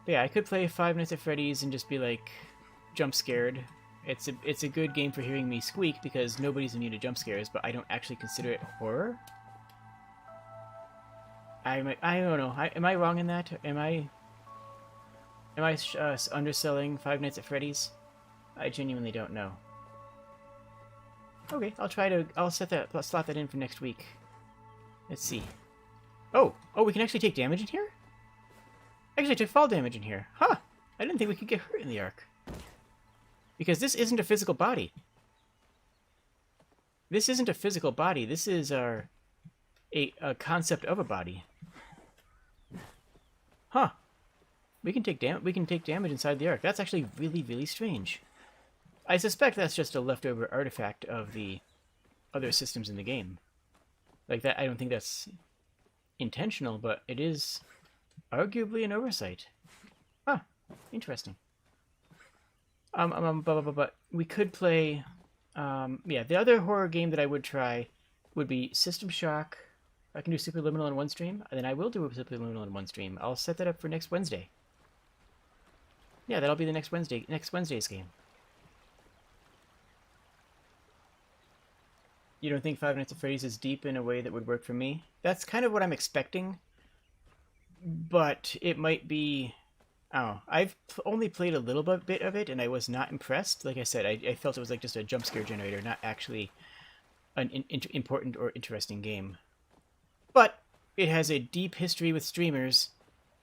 [SPEAKER 1] yeah, I could play Five Nights at Freddy's and just be like jump scared. It's a good game for hearing me squeak because nobody's immune to jump scares, but I don't actually consider it horror. I don't know. Am I wrong in that? Am I underselling Five Nights at Freddy's? I genuinely don't know. Okay, I'll slot that in for next week. Let's see. Oh, we can actually take damage in here? Actually, I took fall damage in here. Huh! I didn't think we could get hurt in the Ark. Because this isn't a physical body. This isn't a physical body. This is a concept of a body. Huh. We can take damage inside the Ark. That's actually really, really strange. I suspect that's just a leftover artifact of the other systems in the game. Like that, I don't think that's intentional, but it is arguably an oversight. Huh. Interesting. But we could play, yeah, the other horror game that I would try would be System Shock. I can do Superliminal in one stream, and then I will do a Superliminal in one stream. I'll set that up for next Wednesday. Yeah, that'll be the next Wednesday's game. You don't think Five Nights at Freddy's is deep in a way that would work for me? That's kind of what I'm expecting, but it might be... Oh, I've only played a little bit of it, and I was not impressed. Like I said, I felt it was like just a jump scare generator, not actually an important or interesting game. But it has a deep history with streamers,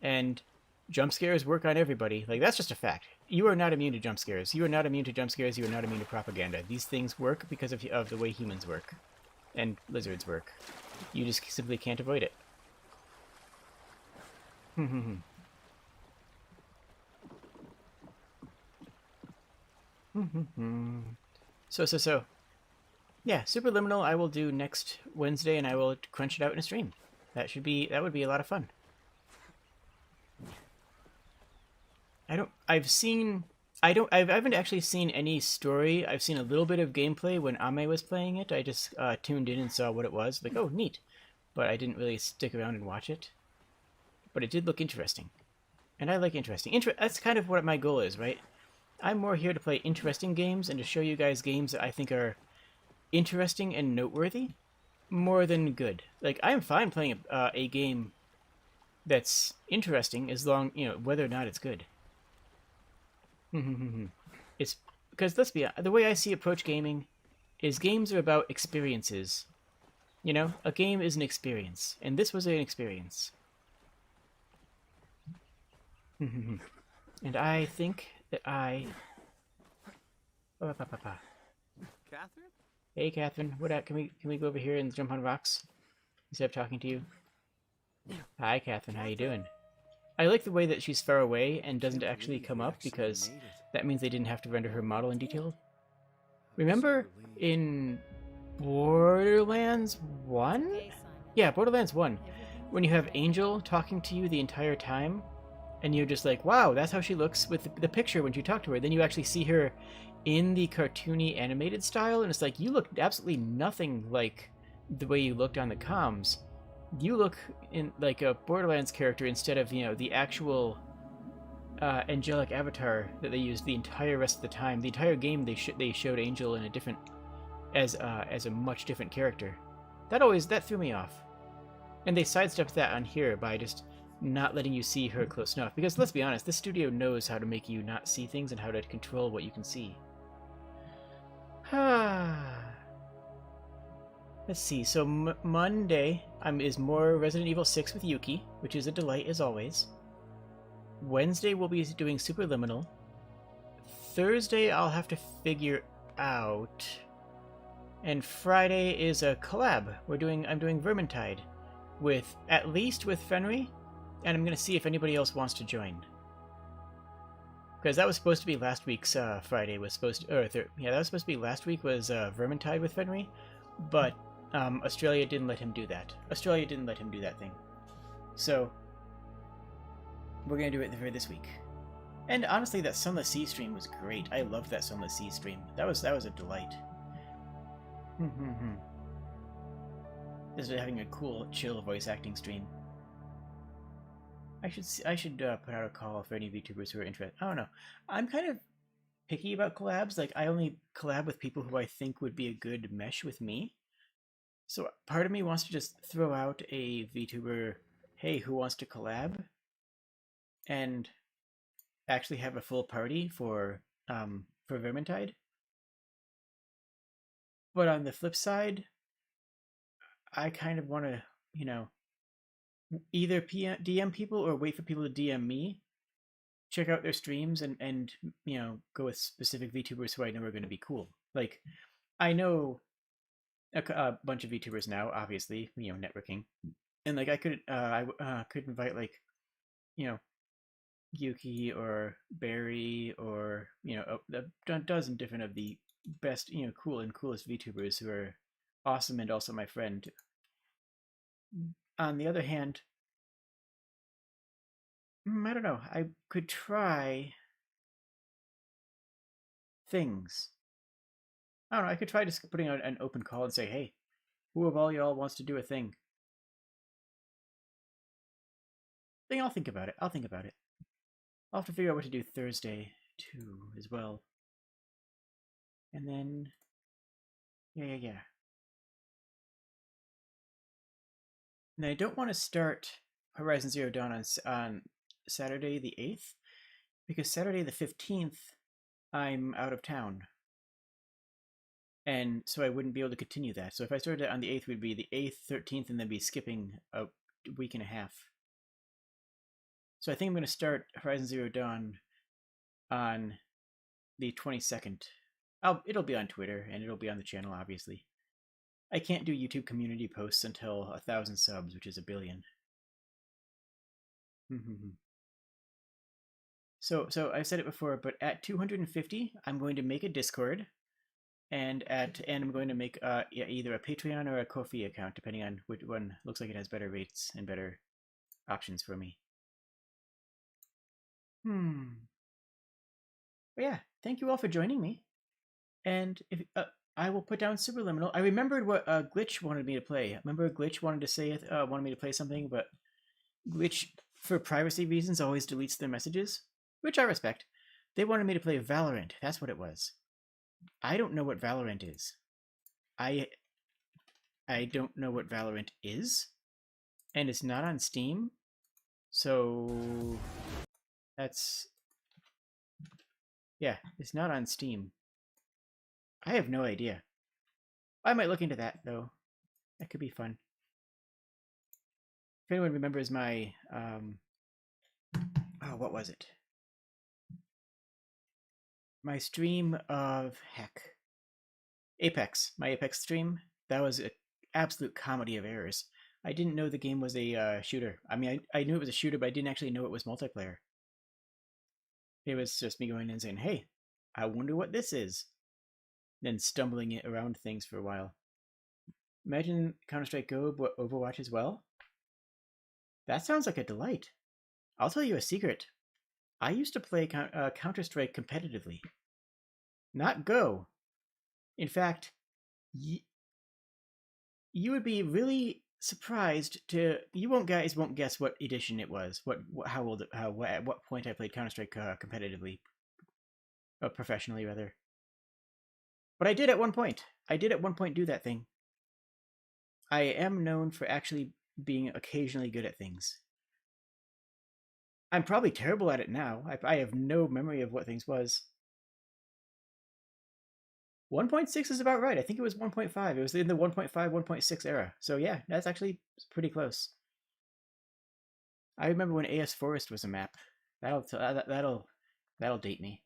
[SPEAKER 1] and jump scares work on everybody. Like, that's just a fact. You are not immune to jump scares. You are not immune to jump scares. You are not immune to propaganda. These things work because of the way humans work, and lizards work. You just simply can't avoid it. So. Yeah, Superliminal I will do next Wednesday, and I will crunch it out in a stream. That would be a lot of fun. I haven't actually seen any story. I've seen a little bit of gameplay when Ame was playing it. I just tuned in and saw what it was. Like, oh, neat. But I didn't really stick around and watch it. But it did look interesting. And I like interesting. That's kind of what my goal is, right? I'm more here to play interesting games and to show you guys games that I think are interesting and noteworthy more than good. Like, I'm fine playing a game that's interesting as long, whether or not it's good. It's because, let's be honest, the way I approach gaming is games are about experiences. A game is an experience, and this was an experience. And I think that
[SPEAKER 12] Catherine?
[SPEAKER 1] Hey, Catherine. Can we go over here and jump on rocks instead of talking to you? Hi, Catherine. How you doing? I like the way that she's far away and doesn't actually come up, because that means they didn't have to render her model in detail. Remember in Borderlands 1? Yeah, Borderlands 1. When you have Angel talking to you the entire time, and you're just like, wow, that's how she looks with the picture when you talk to her. Then you actually see her in the cartoony animated style, and it's like, you look absolutely nothing like the way you looked on the comms. You look in like a Borderlands character instead of, the actual angelic avatar that they used the entire rest of the time. The entire game they showed Angel in a different, as a much different character. That threw me off. And they sidestepped that on here by just not letting you see her close enough. Because let's be honest, this studio knows how to make you not see things and how to control what you can see. Let's see, so Monday is more Resident Evil 6 with Yuki, which is a delight as always. Wednesday we'll be doing Superliminal. Thursday I'll have to figure out. And Friday is a collab. I'm doing Vermintide at least with Fenry, and I'm gonna see if anybody else wants to join. Because that was supposed to be last week's Friday that was supposed to be last week was Vermintide with Fenry, but Australia didn't let him do that. Australia didn't let him do that thing. So we're gonna do it for this week. And honestly, that Sunless Sea stream was great. I loved that Sunless Sea stream. That was a delight. This is having a cool, chill voice acting stream. I should put out a call for any VTubers who are interested. I don't know. I'm kind of picky about collabs. Like, I only collab with people who I think would be a good mesh with me. So part of me wants to just throw out a VTuber, hey, who wants to collab? And actually have a full party for Vermintide. But on the flip side, I kind of want to, either DM people or wait for people to DM me, check out their streams, and go with specific VTubers who I know are going to be cool. Like, I know a bunch of VTubers now, obviously, networking, and like I could invite like, Yuki or Barry or a dozen different of the best, coolest VTubers who are awesome and also my friend. On the other hand, I don't know. I could try things. I don't know. I could try just putting out an open call and say, hey, who of all y'all wants to do a thing? I'll think about it. I'll have to figure out what to do Thursday, too, as well. And then, yeah. And I don't want to start Horizon Zero Dawn on Saturday the 8th, because Saturday the 15th, I'm out of town. And so I wouldn't be able to continue that. So if I started it on the 8th, it would be the 8th, 13th, and then be skipping a week and a half. So I think I'm going to start Horizon Zero Dawn on the 22nd. It'll be on Twitter, and it'll be on the channel, obviously. I can't do YouTube community posts until 1,000 subs, which is 1 billion. So I've said it before, but at 250, I'm going to make a Discord, and I'm going to make yeah, either a Patreon or a Ko-fi account, depending on which one looks like it has better rates and better options for me. But yeah, thank you all for joining me. And if I will put down Superliminal. I remembered what Glitch wanted me to play. I remember Glitch wanted to say wanted me to play something, but Glitch, for privacy reasons, always deletes their messages, which I respect. They wanted me to play Valorant. That's what it was. I don't know what Valorant is. I don't know what Valorant is, and it's not on Steam, so that's... yeah, it's not on Steam. I have no idea. I might look into that, though. That could be fun. If anyone remembers my... oh, what was it? My stream of... heck. Apex. My Apex stream. That was an absolute comedy of errors. I didn't know the game was a shooter. I mean, I knew it was a shooter, but I didn't actually know it was multiplayer. It was just me going in and saying, hey, I wonder what this is. Then stumbling it around things for a while. Imagine Counter-Strike Go, but Overwatch as well? That sounds like a delight. I'll tell you a secret. I used to play Counter-Strike competitively. Not Go. In fact, you would be really surprised to... you guys won't guess what edition it was. At what point I played Counter-Strike competitively. Professionally, rather. But I did at one point. I did at one point do that thing. I am known for actually being occasionally good at things. I'm probably terrible at it now. I have no memory of what things was. 1.6 is about right. I think it was 1.5. It was in the 1.5, 1.6 era. So yeah, that's actually pretty close. I remember when AS Forest was a map. That'll date me.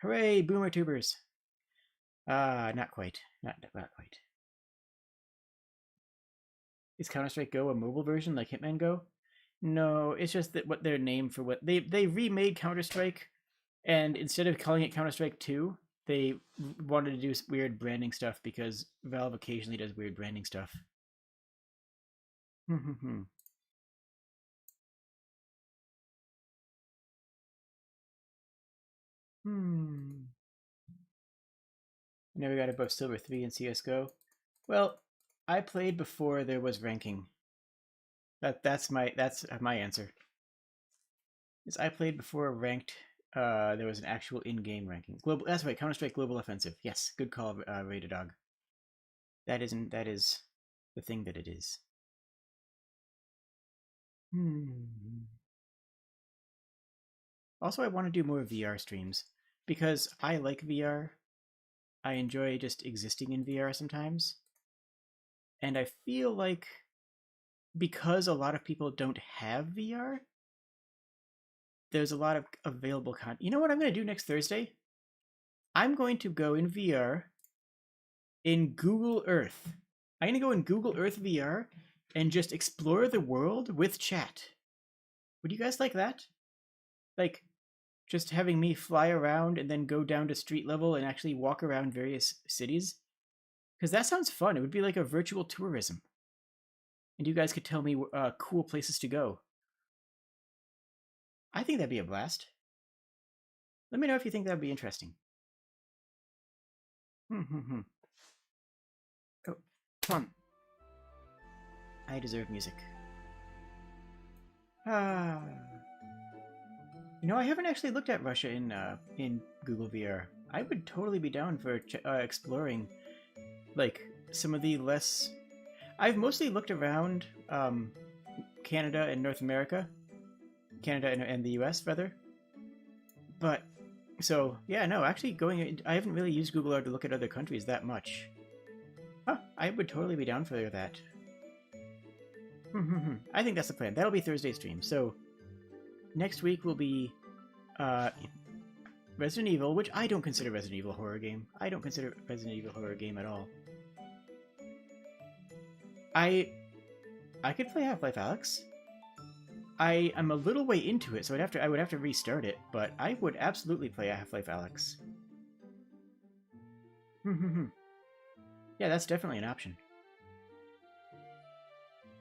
[SPEAKER 1] Hooray, boomer tubers! Not quite. Not quite. Is Counter-Strike Go a mobile version like Hitman Go? No, it's just that what their name for what they remade Counter-Strike, and instead of calling it Counter-Strike 2, they wanted to do weird branding stuff because Valve occasionally does weird branding stuff. Never got above Silver 3 in CSGO. Well, I played before there was ranking. That's my answer. Is I played before ranked. There was an actual in-game ranking. Global. That's right. Counter-Strike Global Offensive. Yes, good call, Raider Dog. That is the thing that it is. Also, I want to do more VR streams because I like VR. I enjoy just existing in VR sometimes. And I feel like because a lot of people don't have VR, there's a lot of available content. You know what I'm going to do next Thursday? I'm going to go in VR in Google Earth. I'm going to go in Google Earth VR and just explore the world with chat. Would you guys like that? Like, just having me fly around and then go down to street level and actually walk around various cities? Because that sounds fun. It would be like a virtual tourism. And you guys could tell me cool places to go. I think that'd be a blast. Let me know if you think that'd be interesting. Oh, come on. I deserve music. You know, I haven't actually looked at Russia in Google VR. I would totally be down for exploring, like, some of the less... I've mostly looked around Canada and North America. Canada and the US, rather. But, so, yeah, no, actually I haven't really used Google Earth to look at other countries that much. Huh, I would totally be down for that. I think that's the plan. That'll be Thursday's stream. So, next week will be Resident Evil, which I don't consider Resident Evil a horror game. I don't consider Resident Evil a horror game at all. I could play Half-Life Alyx. I am a little way into it, so I would have to restart it, but I would absolutely play Half-Life Alyx. Yeah, that's definitely an option.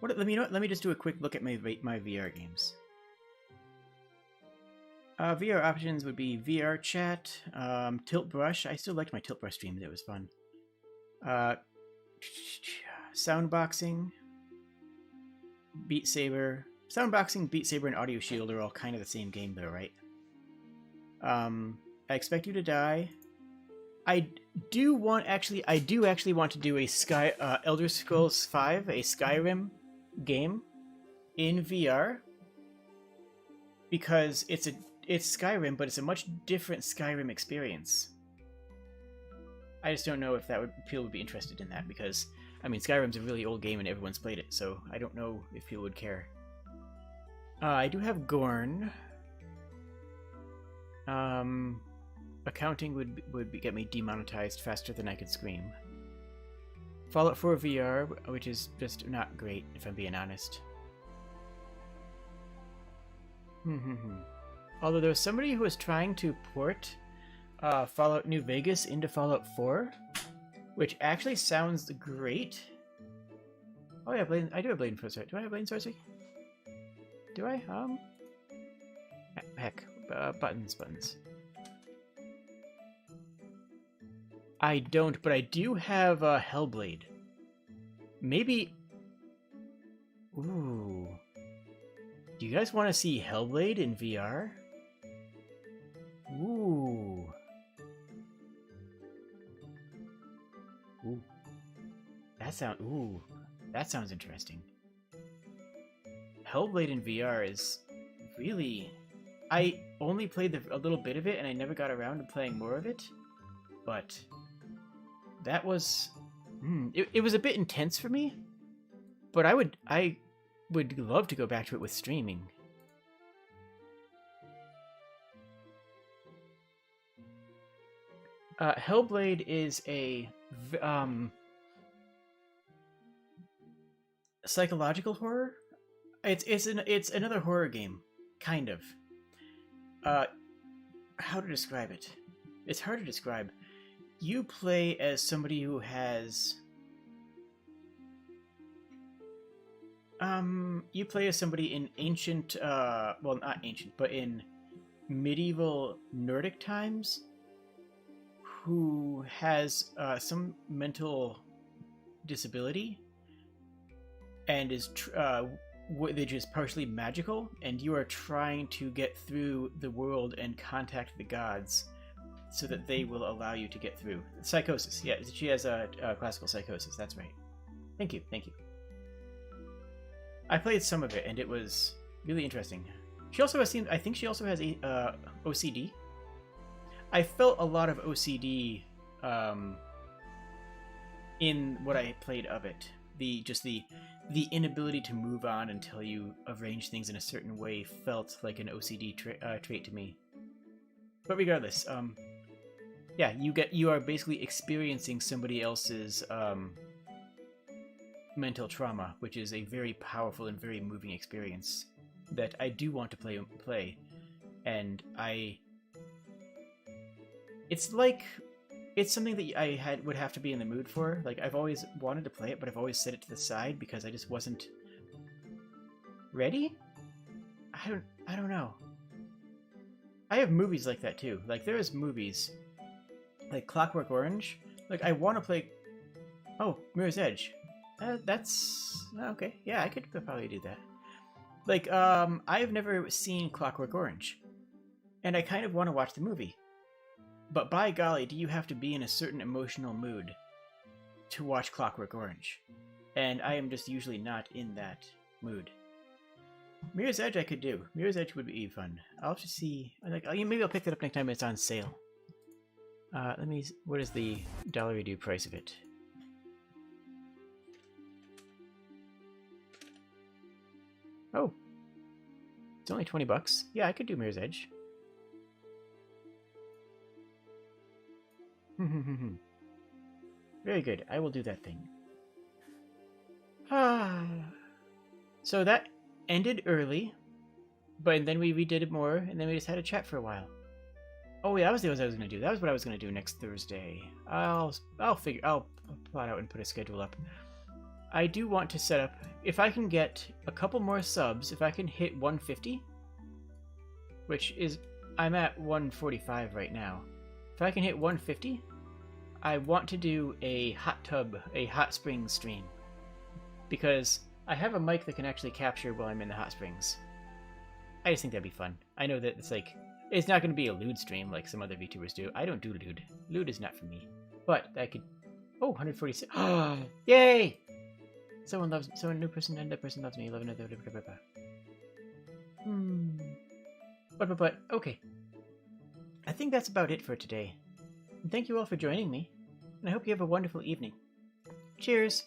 [SPEAKER 1] Let me just do a quick look at my VR games. VR options would be VR chat, Tilt Brush. I still liked my Tilt Brush stream; it was fun. Soundboxing, Beat Saber. Soundboxing, Beat Saber, and Audio Shield are all kind of the same game, though, right? I Expect You to Die. I do actually want to do a Elder Scrolls V, a Skyrim game in VR, because it's Skyrim, but it's a much different Skyrim experience. I just don't know if people would be interested in that, because I mean Skyrim's a really old game and everyone's played it, so I don't know if people would care. I do have Gorn. Accounting would get me demonetized faster than I could scream. Fallout 4 VR, which is just not great, if I'm being honest. Although there was somebody who was trying to port Fallout New Vegas into Fallout 4, which actually sounds great. Oh yeah, I do have Blade and Sorcery. Do I have Blade and Sorcery? Do I? Heck, buttons. I don't, but I do have Hellblade. Maybe... Ooh. Do you guys want to see Hellblade in VR? Ooh. Ooh. That sounds interesting. Hellblade in VR is really... I only played a little bit of it, and I never got around to playing more of it. But that was... It was a bit intense for me. But I would love to go back to it with streaming. Hellblade is a psychological horror. It's another horror game, kind of. How to describe it? It's hard to describe. You play as somebody who has... you play as somebody in ancient, well, not ancient, but in medieval Nordic times, who has some mental disability, and is which is partially magical, and you are trying to get through the world and contact the gods so that they will allow you to get through. Psychosis, yeah, she has a classical psychosis, that's right. Thank you. I played some of it, and it was really interesting. She also has, I think she also has OCD. I felt a lot of OCD in what I played of it. The inability to move on until you arrange things in a certain way felt like an OCD trait to me. But regardless, yeah, you are basically experiencing somebody else's mental trauma, which is a very powerful and very moving experience that I do want to play, and it's something that I would have to be in the mood for. Like, I've always wanted to play it, but I've always set it to the side because I just wasn't ready. I don't know. I have movies like that too. Like, there is movies like Clockwork Orange. Like, I want to play. Oh, Mirror's Edge. That's okay. Yeah, I could probably do that. Like, I've never seen Clockwork Orange, and I kind of want to watch the movie. But by golly, do you have to be in a certain emotional mood to watch Clockwork Orange? And I am just usually not in that mood. Mirror's Edge I could do. Mirror's Edge would be fun. I'll just see. Like, maybe I'll pick it up next time it's on sale. Let me. What is the dollar redo price of it? Oh, it's only $20. Yeah, I could do Mirror's Edge. Very good. I will do that thing. So that ended early, but then we redid it more, and then we just had a chat for a while. Oh yeah, that was the ones I was gonna do. That was what I was gonna do next Thursday. I'll plot out and put a schedule up. I do want to set up, if I can get a couple more subs, if I can hit 150, which is, I'm at 145 right now. If I can hit 150, I want to do a hot spring stream. Because I have a mic that can actually capture while I'm in the hot springs. I just think that'd be fun. I know that it's not going to be a lewd stream like some other VTubers do. I don't do lewd. Lewd is not for me. But I could... Oh, 146. Yay! Another person loves me. Love another... But, okay. I think that's about it for today. And thank you all for joining me. And I hope you have a wonderful evening. Cheers!